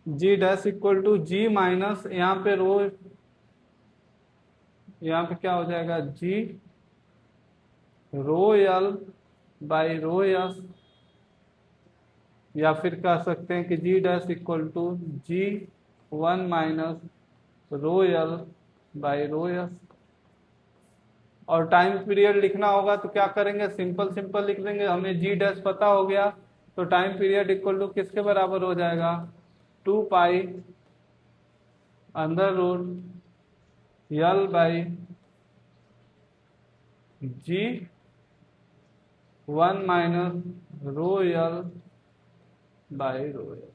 g dash equal to g minus, यहाँ पे रो, यहाँ पे क्या हो जाएगा, g rho L by rho S, या फिर कह सकते हैं कि g dash equal to g one minus rho L by rho S. और टाइम पीरियड लिखना होगा तो क्या करेंगे, सिंपल सिंपल लिख देंगे, हमें जी डैश पता हो गया, तो टाइम पीरियड इक्वल टू किसके बराबर हो जाएगा, 2 pi under root L by g one minus rho L by rho L.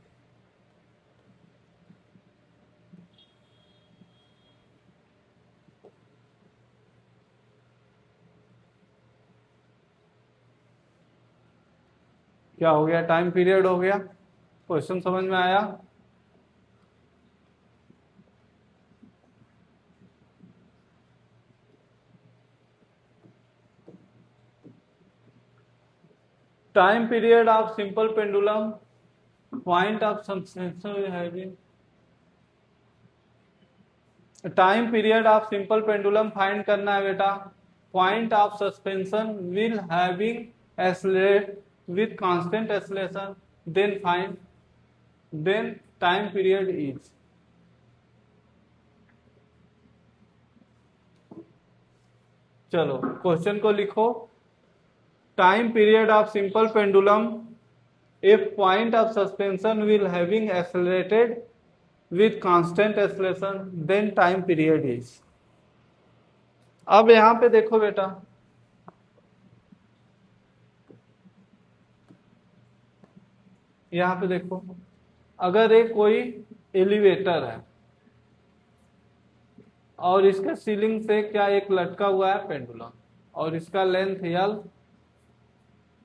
क्या हो गया, टाइम पीरियड हो गया। क्वेश्चन समझ में आया। Time period of simple pendulum, point of suspension, time period of simple pendulum find करना है बेटा। Point of suspension will having accelerate with constant acceleration, then find, then time period is. चलो question को लिखो। Time period of simple pendulum, if point of suspension will having accelerated with constant acceleration, then time period is। अब यहां पे देखो बेटा, यहां पे देखो, अगर एक कोई एलिवेटर है और इसके सीलिंग से क्या एक लटका हुआ है पेंडुलम, और इसका लेंथ एल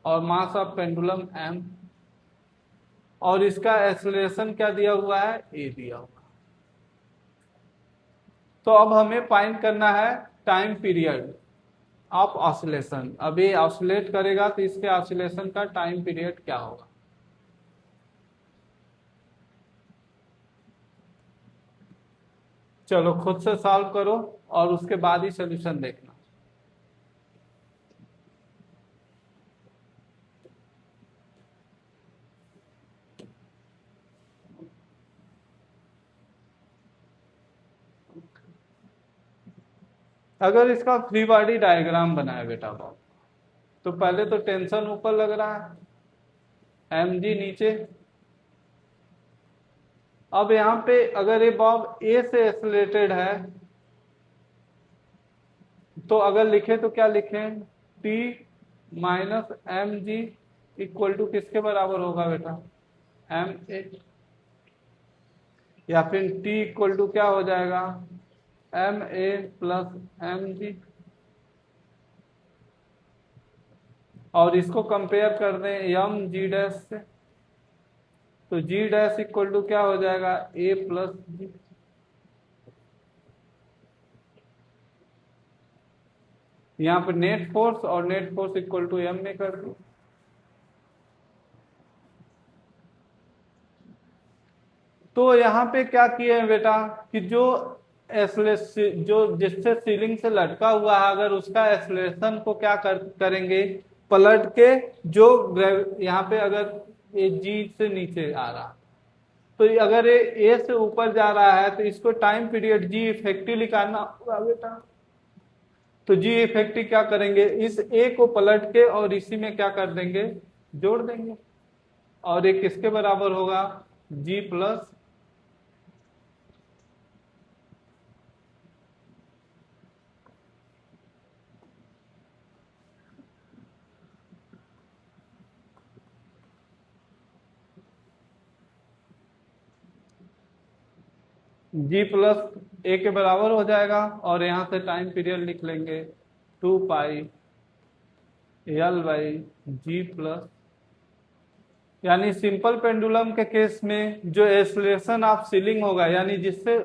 और मास ऑफ पेंडुलम एम, और इसका एक्सेलरेशन क्या दिया हुआ है, ए दिया हुआ। तो अब हमें फाइंड करना है टाइम पीरियड ऑफ ऑसिलेशन। अब ये ऑसिलेट करेगा तो इसके ऑसिलेशन का टाइम पीरियड क्या होगा। चलो खुद से सॉल्व करो और उसके बाद ही सोल्यूशन देखना। अगर इसका फ्री बॉडी डायग्राम बनाए बेटा बाबू, तो पहले तो टेंशन ऊपर लग रहा है, एम जी नीचे। अब यहाँ पे अगर ये बॉब ए से एक्सलेटेड है, तो अगर लिखे तो क्या लिखें, T minus M G equal to किसके बराबर होगा बेटा, एम ए, या फिर टी इक्वल टू क्या हो जाएगा, M A plus M G. और इसको कंपेयर कर दें एम जी डैश से, तो जी डैश इक्वल टू क्या हो जाएगा, ए प्लस जी। यहाँ पर नेट फोर्स और net force equal to M में कर दो। तो यहाँ पे क्या किए हैं बेटा कि जो जो जिससे सीलिंग से लटका हुआ है, अगर उसका एक्सलेशन को क्या करेंगे, पलट के, जो यहाँ पे अगर ये जी से नीचे आ रहा, तो अगर ये ए से ऊपर जा रहा है तो इसको टाइम पीरियड जी इफेक्टिव निकालना होगा बेटा। तो जी इफेक्टिव क्या करेंगे, इस ए को पलट के और इसी में क्या कर देंगे, जोड़ देंगे, और ये किसके बराबर होगा, जी प्लस, जी प्लस ए के बराबर हो जाएगा, और यहाँ से टाइम पीरियड लिख लेंगे 2 pi L by G plus, यानी सिंपल पेंडुलम के केस में जो एक्सेलरेशन ऑफ सीलिंग होगा, यानी जिससे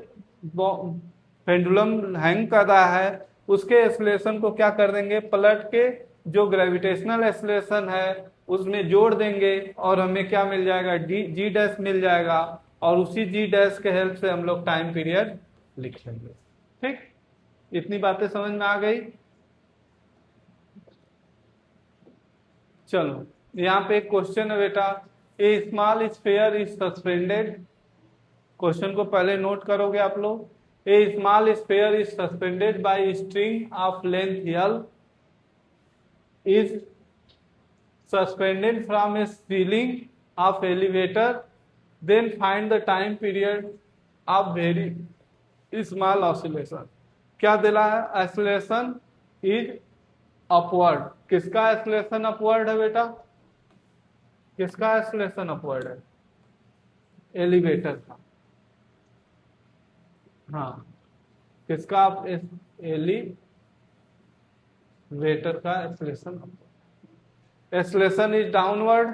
पेंडुलम हैंग कर रहा है उसके एक्सेलरेशन को क्या कर देंगे, पलट के जो ग्रेविटेशनल एक्सेलरेशन है उसमें जोड़ देंगे और हमें क्या मिल जाएगा, जी डैश मिल जाएगा, और उसी जी डैश के हेल्प से हम लोग टाइम पीरियड लिख लेंगे। ठीक, इतनी बातें समझ में आ गई। चलो यहाँ पे एक क्वेश्चन है बेटा, a small sphere is suspended, question को पहले नोट करोगे आप लोग, a small sphere is suspended by string of length L is suspended from a ceiling of elevator, then find the time period of very small oscillation। क्या दिला है, acceleration is upward, किसका acceleration upward है बेटा, किसका acceleration upward है, elevator का, हाँ किसका, एलिवेटर का acceleration, acceleration is downward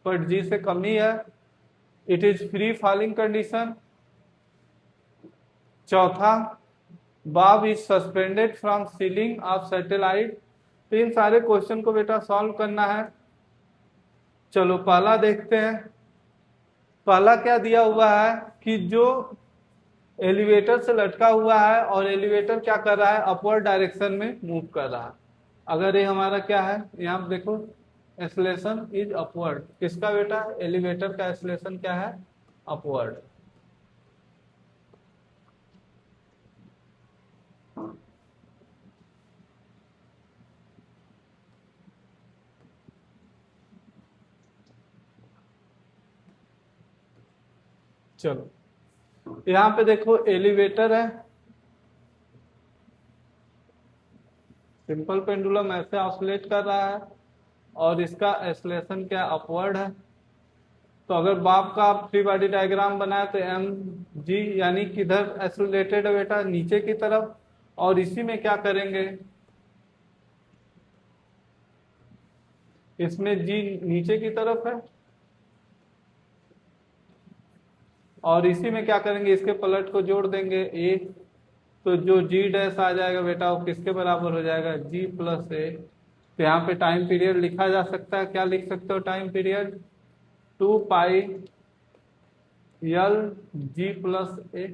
but g से कम ही है, it is free falling condition. चौथा, bob is suspended from ceiling of satellite. तो इन सारे क्वेश्चन को बेटा सॉल्व करना है। चलो पहला देखते हैं, पहला क्या दिया हुआ है कि जो एलिवेटर से लटका हुआ है और एलिवेटर क्या कर रहा है, अपवर्ड डायरेक्शन में मूव कर रहा है। अगर ये हमारा क्या है, यहाँ पे देखो एक्सेलरेशन इज अपवर्ड, किसका बेटा, एलिवेटर का एक्सेलरेशन क्या है, अपवर्ड। चलो यहाँ पे देखो एलिवेटर है, सिंपल पेंडुलम ऐसे ऑसिलेट कर रहा है और इसका एक्सेलरेशन क्या, अपवर्ड है। तो अगर बाप का आप फ्री बॉडी डायग्राम बनाए तो एम जी यानी किधर एक्सेलरेटेड है बेटा, नीचे की तरफ, और इसी में क्या करेंगे, इसमें जी नीचे की तरफ है और इसी में क्या करेंगे, इसके पलट को जोड़ देंगे ए, तो जो जी डैश आ जाएगा बेटा वो किसके बराबर हो जाएगा, जी प्लस ए। तो यहाँ पे टाइम पीरियड लिखा जा सकता है, क्या लिख सकते हो time period, 2 pi L g plus a.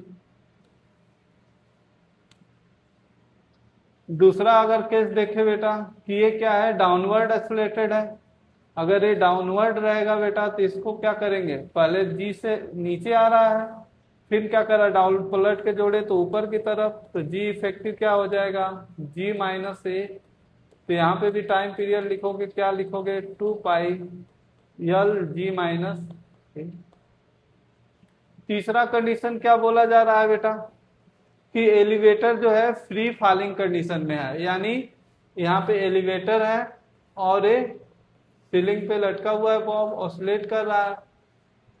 दूसरा अगर केस देखे बेटा कि ये क्या है, डाउनवर्ड एक्सेलरेटेड है, अगर ये डाउनवर्ड रहेगा बेटा तो इसको क्या करेंगे, पहले जी से नीचे आ रहा है, फिर क्या करा, डाउन पलट के जोड़े तो ऊपर की तरफ, तो जी इफेक्टिव क्या हो जाएगा, जी माइनस ए। तो यहाँ पे भी टाइम पीरियड लिखोगे, क्या लिखोगे, 2 पाई एल जी माइनस ए। तीसरा कंडीशन क्या बोला जा रहा है बेटा कि एलिवेटर जो है फ्री फॉलिंग कंडीशन में है, यानी यहाँ पे एलिवेटर है और ये सीलिंग पे लटका हुआ है, बॉब ऑसिलेट कर रहा है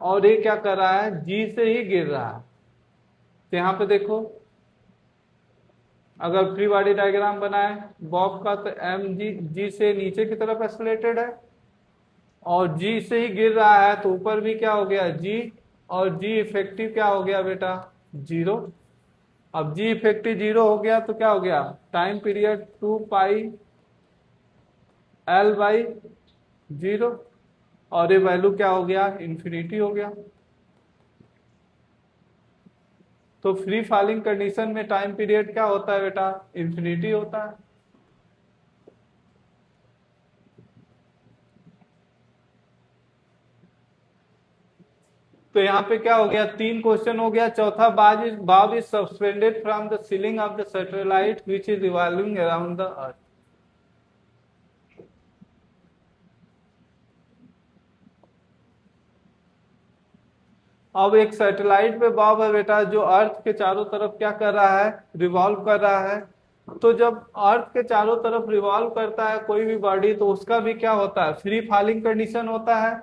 और ये क्या कर रहा है, जी से ही गिर रहा है। तो यहाँ पे देखो अगर फ्री बॉडी डायग्राम बनाए बॉब का, तो एम जी से नीचे की तरफ एक्सेलरेटेड है और जी से ही गिर रहा है, तो ऊपर भी क्या हो गया, जी, और जी इफेक्टिव क्या हो गया बेटा, 0। अब जी इफेक्टिव 0 हो गया तो क्या हो गया, time period 2 pi L by 0, और ये वैल्यू क्या हो गया, इंफिनिटी हो गया। तो फ्री फॉलिंग कंडीशन में टाइम पीरियड क्या होता है बेटा, इंफिनिटी होता है। तो यहाँ पे क्या हो गया, 3 क्वेश्चन हो गया। चौथा, bob is suspended from the ceiling of the satellite which is revolving around the earth. अब एक सैटेलाइट पे बॉब है बेटा जो अर्थ के चारों तरफ क्या कर रहा है, रिवॉल्व कर रहा है। तो जब अर्थ के चारों तरफ रिवॉल्व करता है कोई भी बॉडी, तो उसका भी क्या होता है, फ्री फॉलिंग कंडीशन होता है।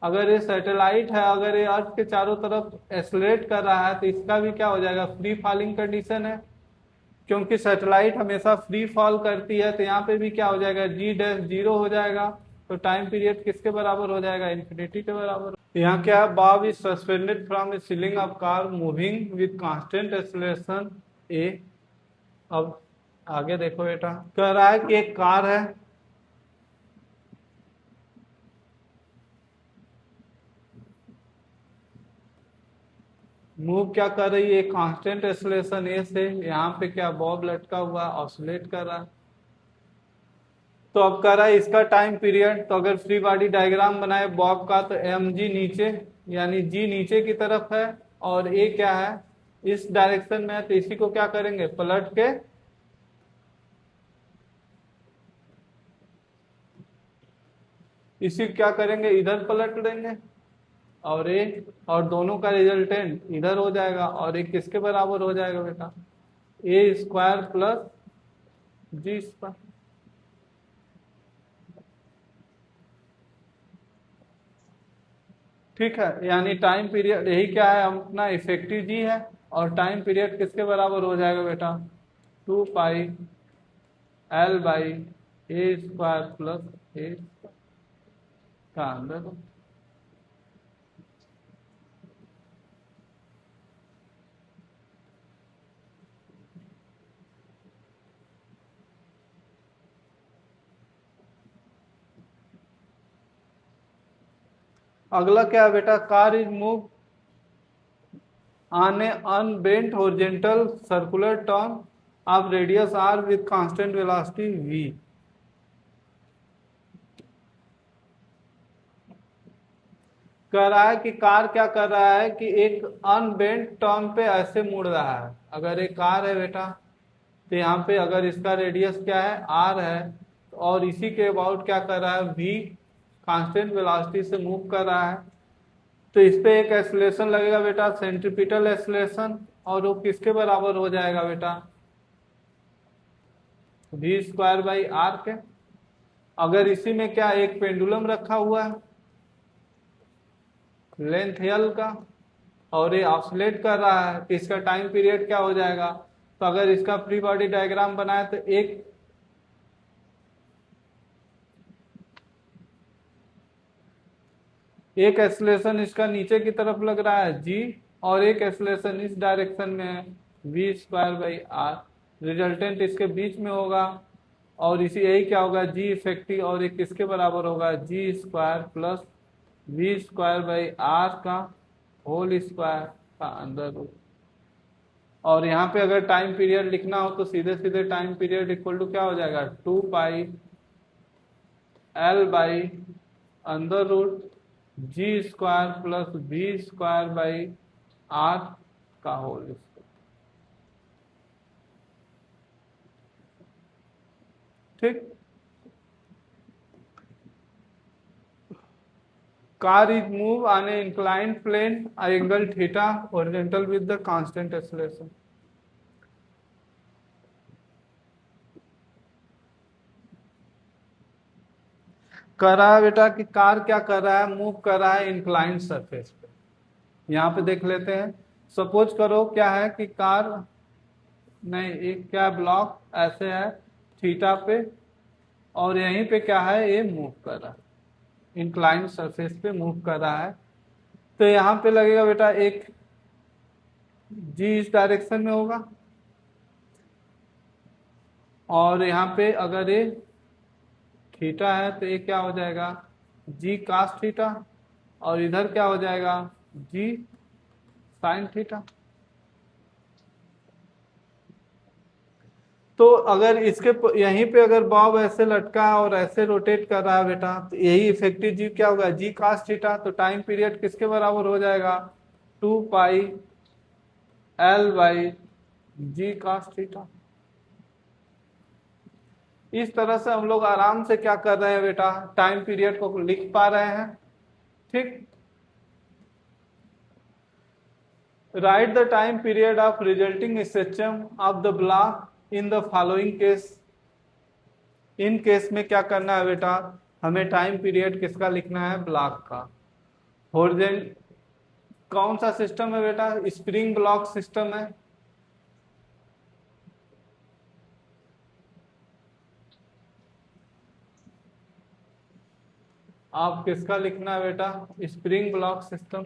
अगर ये सैटेलाइट है, अगर ये अर्थ के चारों तरफ एक्सलेट कर रहा है तो इसका भी क्या हो जाएगा, फ्री फॉलिंग कंडीशन है, क्योंकि सैटेलाइट हमेशा फ्री फॉल करती है। तो यहाँ पे भी क्या हो जाएगा, जी डैश जीरो हो जाएगा। तो टाइम पीरियड किसके बराबर हो जाएगा, इन्फिनिटी के बराबर। यहाँ क्या है, bob is suspended from the ceiling of car moving with constant acceleration a. अब आगे देखो बेटा, कह रहा है कि एक कार है, मूव क्या कर रही है, कांस्टेंट एक्सेलरेशन ए से। यहाँ पे क्या बॉब लटका हुआ ऑसिलेट कर रहा है। तो अब कह रहा है इसका टाइम पीरियड, तो अगर फ्री बॉडी डायग्राम बनाए बॉब का तो एम जी नीचे, यानी जी नीचे की तरफ है और ए क्या है, इस डायरेक्शन में है। तो इसी को क्या करेंगे, पलट के इसी क्या करेंगे, इधर पलट देंगे और ए, और दोनों का रिजल्टेंट इधर हो जाएगा। और एक किसके बराबर हो जाएगा बेटा, ए स्क्वायर प्लस जी स्क्वायर। ठीक है, यानी टाइम पीरियड यही क्या है, अपना इफेक्टिव जी है, और टाइम पीरियड किसके बराबर हो जाएगा बेटा, 2 pi L by a square plus a का अंदर। अगला क्या है बेटा, car is move on a unbent horizontal circular turn of radius r with constant velocity v। कह रहा है कि कार क्या कर रहा है कि एक अनबेंट टर्न पे ऐसे मुड़ रहा है। अगर एक कार है बेटा, तो यहाँ पे अगर इसका रेडियस क्या है, आर है, और इसी के अबाउट क्या कर रहा है, वी कांस्टेंट वेलोसिटी से मूव कर रहा है। तो इस पे एक एक्सेलरेशन लगेगा बेटा, सेंट्रीपिटल एक्सेलरेशन, और वो किसके बराबर हो जाएगा बेटा, वी स्क्वायर बाई आर के। अगर इसी में क्या एक पेंडुलम रखा हुआ है लेंथ एल का, और ये ऑसिलेट कर रहा है, तो इसका टाइम पीरियड क्या हो जाएगा। तो अगर इसका फ्री बॉडी डायग्राम बनाए तो एक एक्सेलरेशन इसका नीचे की तरफ लग रहा है जी, और एक एक्सेलरेशन इस डायरेक्शन में है V square by R. Resultant इसके बीच में होगा, और इसी यही क्या होगा, जी इफेक्टिव, और एक किसके बराबर होगा, g square plus we square by are का होल स्क्वायर का अंदर रूट। और यहाँ पे अगर टाइम पीरियड लिखना हो तो सीधे सीधे टाइम पीरियड इक्वल टू क्या हो जाएगा, 2 पाई एल बाई अंदर root G square plus we square by are का होल स्क्वायर। ठीक, car is move on an inclined plane angle theta horizontal with the constant acceleration। कर रहा है बेटा कि कार क्या कर रहा है, मूव कर रहा है इंक्लाइंड सरफेस पे। यहाँ पे देख लेते हैं, सपोज करो क्या है कि कार, नहीं एक क्या ब्लॉक ऐसे है थीटा पे, और यहीं पे क्या है, ये मूव कर रहा है, इंक्लाइंड सरफेस पे मूव कर रहा है। तो यहाँ पे लगेगा बेटा एक जी इस डायरेक्शन में होगा, और यहाँ पे अगर ये थीटा है तो ये क्या हो जाएगा, जी कास थीटा, और इधर क्या हो जाएगा, जी साइन थीटा। तो अगर इसके यहीं पे अगर बॉब ऐसे लटका है और ऐसे रोटेट कर रहा है बेटा, तो यही इफेक्टिव जी क्या होगा, जी कास थीटा। तो टाइम पीरियड किसके बराबर हो जाएगा, 2 pi L by G cos theta. इस तरह से हम लोग आराम से क्या कर रहे हैं बेटा, टाइम पीरियड को लिख पा रहे हैं। ठीक, right the time period of resulting structure of the block in the following case. In case में क्या करना है बेटा, हमें टाइम पीरियड किसका लिखना है, ब्लॉक का। हॉरिजॉन्टल कौन सा सिस्टम है बेटा? स्प्रिंग ब्लॉक सिस्टम है। आप किसका लिखना है बेटा? Spring block system.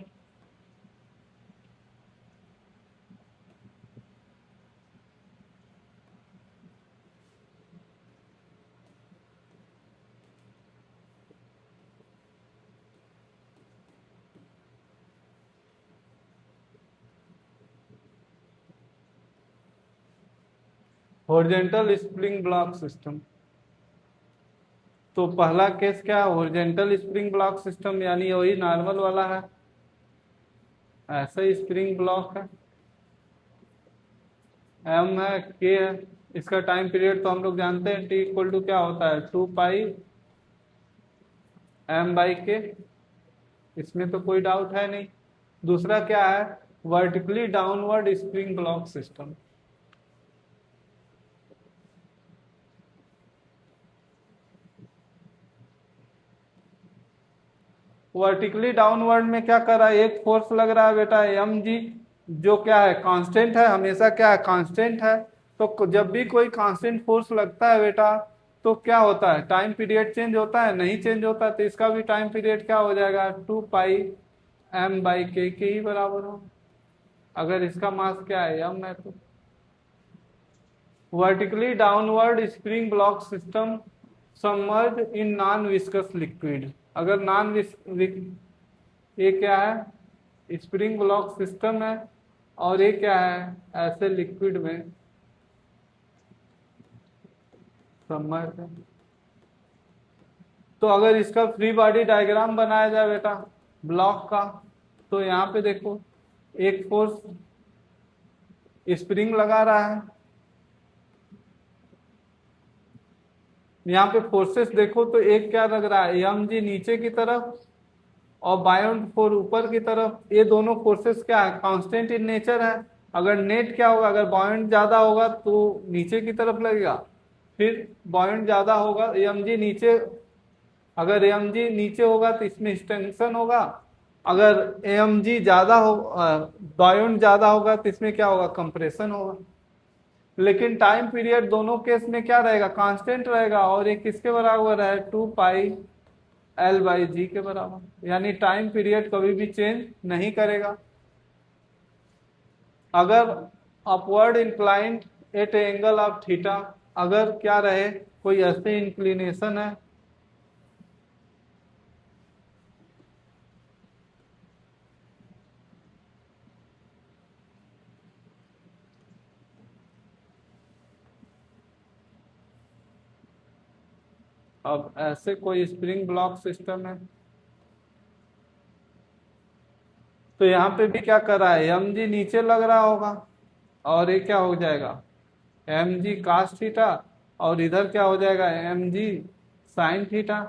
Horizontal spring block system. तो पहला केस क्या है? हॉरिजॉन्टल स्प्रिंग ब्लॉक सिस्टम, यानी वही नॉर्मल वाला है, ऐसा ही स्प्रिंग ब्लॉक है, एम है, के है। इसका टाइम पीरियड तो हम लोग जानते हैं, टी इक्वल टू क्या होता है? 2 पाई m/k। इसमें तो कोई डाउट है नहीं। दूसरा क्या है? Vertically downward spring block system. Vertically downward में क्या कर रहा है? एक फोर्स लग रहा है बेटा mg, जो क्या है? कांस्टेंट है, हमेशा क्या है? कांस्टेंट है। तो जब भी कोई कांस्टेंट फोर्स लगता है बेटा, तो क्या होता है? टाइम पीरियड चेंज होता है? नहीं चेंज होता। तो इसका भी टाइम पीरियड क्या हो जाएगा? 2 पाई m/k के ही बराबर हो, अगर इसका मास क्या है? m है तो। Vertically downward spring block system submerge in non viscous liquid. अगर ये क्या है? स्प्रिंग ब्लॉक सिस्टम है, और ये क्या है? ऐसे लिक्विड में सबमर्ज है। तो अगर इसका फ्री बॉडी डायग्राम बनाया जाए बेटा ब्लॉक का, तो यहाँ पे देखो, एक फोर्स स्प्रिंग लगा रहा है, यहाँ पे फोर्सेस देखो तो एक क्या लग रहा है? mg नीचे की तरफ, और बायोंड फोर ऊपर की तरफ। ये दोनों फोर्सेस क्या है? कांस्टेंट इन नेचर है। अगर नेट क्या होगा? अगर बायोंड ज्यादा होगा तो नीचे की तरफ लगेगा, फिर बायोंड ज्यादा होगा mg नीचे, अगर mg नीचे होगा तो इसमें एक्सटेंशन होगा। अगर mg ज्यादा हो, बायोंड ज्यादा होगा तो इसमें क्या होगा? कंप्रेशन होगा। लेकिन टाइम पीरियड दोनों केस में क्या रहेगा? कांस्टेंट रहेगा, और ये किसके बराबर है? 2 पाई L/g के बराबर, यानी टाइम पीरियड कभी भी चेंज नहीं करेगा। अगर upward inclined at angle of theta, अगर क्या रहे? कोई ऐसे इंक्लिनेशन है, अब ऐसे कोई स्प्रिंग ब्लॉक सिस्टम है, तो यहाँ पे भी क्या कर रहा है? mg नीचे लग रहा होगा, और ये क्या हो जाएगा? mg cos थीटा, और इधर क्या हो जाएगा? mg sin theta.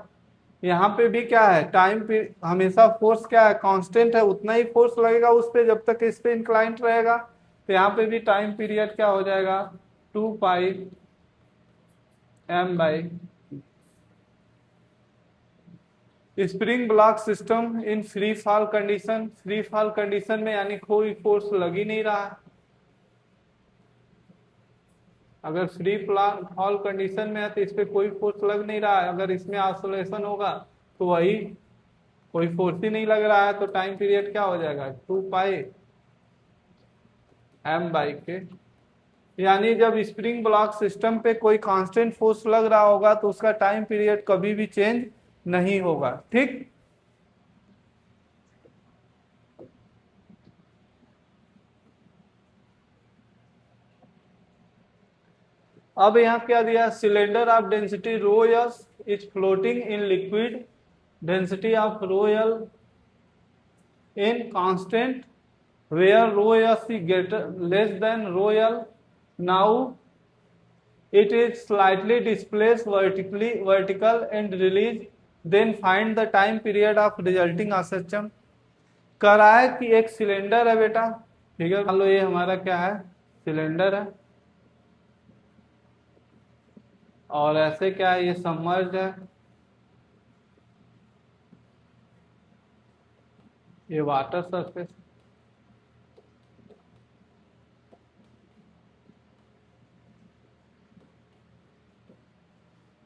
यहाँ पे भी क्या है? टाइम पे हमेशा फोर्स क्या है? कांस्टेंट है, उतना ही फोर्स लगेगा उस पे जब तक इस पे इंक्लाइंट रहेगा। तो यहाँ पे भी टाइम पीरियड क्या हो जाएगा? 2 पाई m/। Spring block system in free fall condition. Free fall condition में यानी कोई फोर्स लग ही नहीं रहा है। अगर फ्री फॉल कंडीशन में है तो इस पे कोई फोर्स लग नहीं रहा है। अगर इसमें ऑसिलेशन होगा तो वही, कोई फोर्स ही नहीं लग रहा है, तो टाइम पीरियड क्या हो जाएगा? 2 पाई m/k। यानी जब स्प्रिंग ब्लॉक सिस्टम पे कोई कांस्टेंट फोर्स लग रहा होगा तो उसका टाइम पीरियड कभी भी चेंज नहीं होगा। ठीक। अब यहाँ क्या दिया? Cylinder of density rho S is floating in liquid density of rho L in constant where rho s is greater less than rho l. Now it is slightly displaced vertical and release, then find the time period of resulting ascension। कह रहा है कि एक cylinder है बेटा, ठीक है, मान लो ये हमारा क्या है? सिलेंडर है, और ऐसे क्या है? ये सबमर्ज है, ये वाटर सरफेस।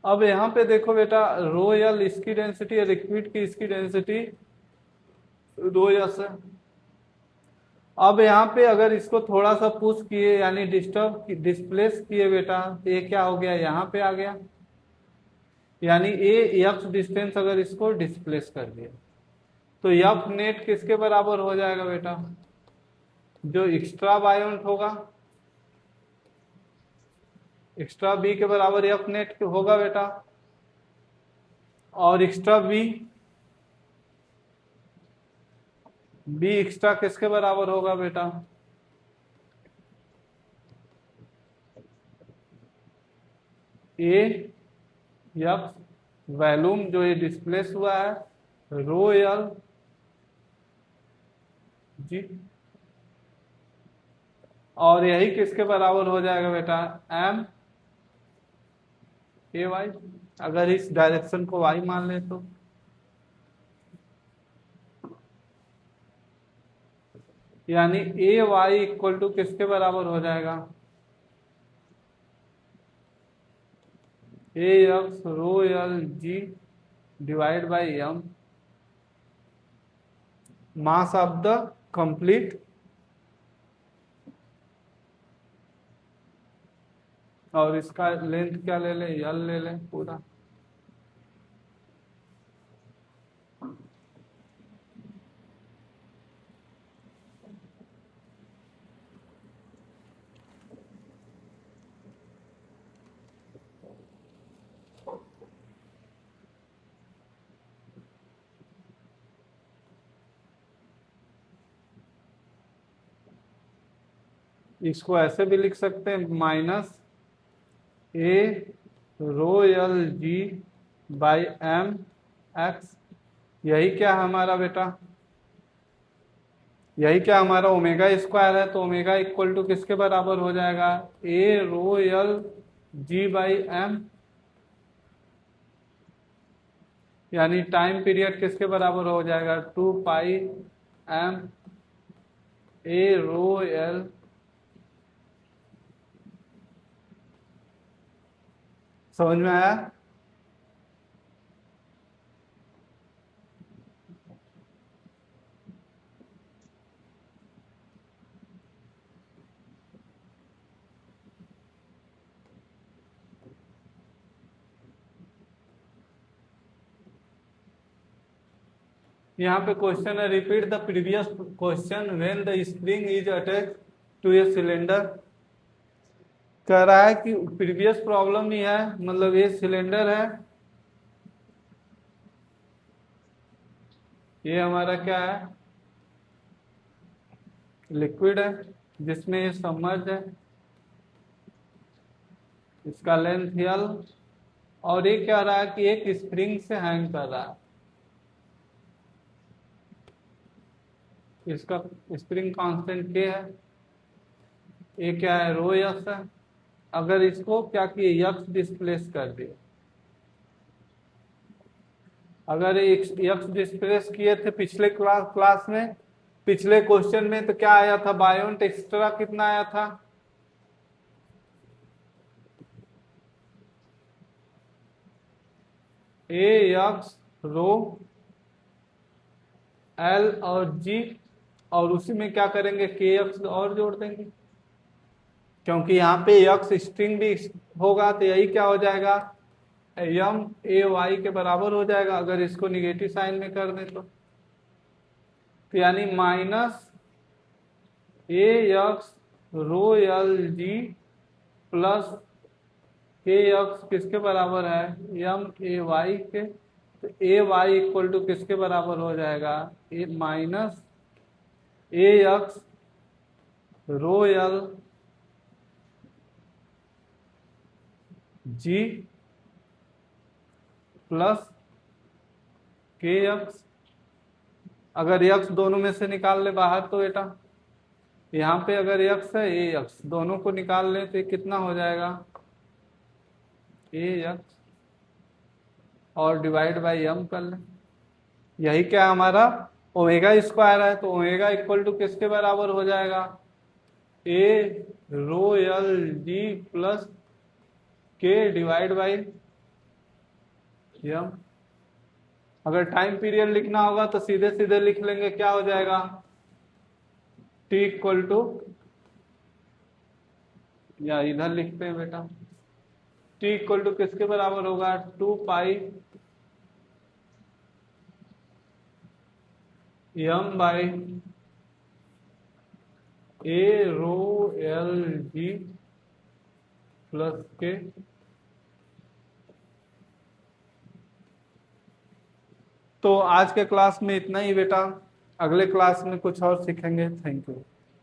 अब यहाँ पे देखो बेटा, रो यल इसकी डेंसिटी है, लिक्विड की इसकी डेंसिटी रो यस है। अब यहाँ पे अगर इसको थोड़ा सा पुश किए यानी डिस्टर्ब डिस्प्लेस किए बेटा, तो ये क्या हो गया, यहाँ पे आ गया, यानी ए यक्स डिस्टेंस अगर इसको डिस्प्लेस कर दिया तो यफ नेट किसके बराबर हो जाएगा बेटा, जो एक्स्ट्रा बायोंट होगा, एक्स्ट्रा बी के बराबर यफ नेट होगा बेटा। और एक्स्ट्रा बी, बी एक्स्ट्रा किसके बराबर होगा बेटा, ए यफ वैल्यूम जो ये डिस्प्लेस हुआ है रो यल जी, और यही किसके बराबर हो जाएगा बेटा, एम ए वाई, अगर इस डायरेक्शन को वाई मान ले तो। यानी ए वाई इक्वल टू किसके बराबर हो जाएगा, a x rho L g divide by m, mass of the complete, और इसका लेंथ क्या ले ले, यल ले ले पूरा। इसको ऐसे भी लिख सकते हैं, minus A rho L ji by M X, यही क्या है हमारा बेटा, यही क्या हमारा ओमेगा स्क्वायर है, तो ओमेगा इक्वल टू किसके बराबर हो जाएगा, a rho L ji by m, यानी टाइम पीरियड किसके बराबर हो जाएगा, 2 pi M A rho L समझ में आया। यहाँ पे क्वेश्चन है, repeat the previous question when the spring is attach to a cylinder. कह रहा है कि प्रीवियस प्रॉब्लम ही है, मतलब ये सिलेंडर है, ये हमारा क्या है, लिक्विड है जिसमें ये सबमर्ज है, इसका लेंथ यल, और ये क्या रहा है कि एक स्प्रिंग से हैंग कर रहा है, इसका स्प्रिंग कांस्टेंट के है, ये क्या है, रो यक्स है। अगर इसको क्या किए, यक्स डिस्प्लेस कर दिए, अगर यक्स डिस्प्लेस किए थे पिछले क्लास में, पिछले क्वेश्चन में, तो क्या आया था, बायोंट एक्स्ट्रा कितना आया था, ए यक्स रो एल और जी, और उसी में क्या करेंगे, के यक्स और जोड़ देंगे, क्योंकि यहाँ पे यक्स स्ट्रिंग भी होगा, तो यही क्या हो जाएगा, एम ए वाई के बराबर हो जाएगा, अगर इसको निगेटिव साइन में कर दें तो यानी minus a x rho L g plus k x किसके बराबर है, एम ए वाई के, तो ए वाई इक्वल टू किसके बराबर हो जाएगा, a minus a x rho L g plus k x, अगर यक्स दोनों में से निकाल ले बाहर तो बेटा, यहाँ पे अगर यक्स है ए यक्स, दोनों को निकाल लें तो ये कितना हो जाएगा, ए यक्स और डिवाइड बाई एम कर लें, यही क्या हमारा ओमेगा स्क्वायर है तो ओमेगा इक्वल टू किसके बराबर हो जाएगा, a rho L g plus के डिवाइड बाई यम। अगर टाइम पीरियड लिखना होगा तो सीधे सीधे लिख लेंगे, क्या हो जाएगा, टी इक्वल टू, या इधर लिखते हैं बेटा, टी इक्वल टू किसके बराबर होगा, 2 pi M by a rho L g plus k. तो आज के क्लास में इतना ही बेटा, अगले क्लास में कुछ और सीखेंगे। Thank you.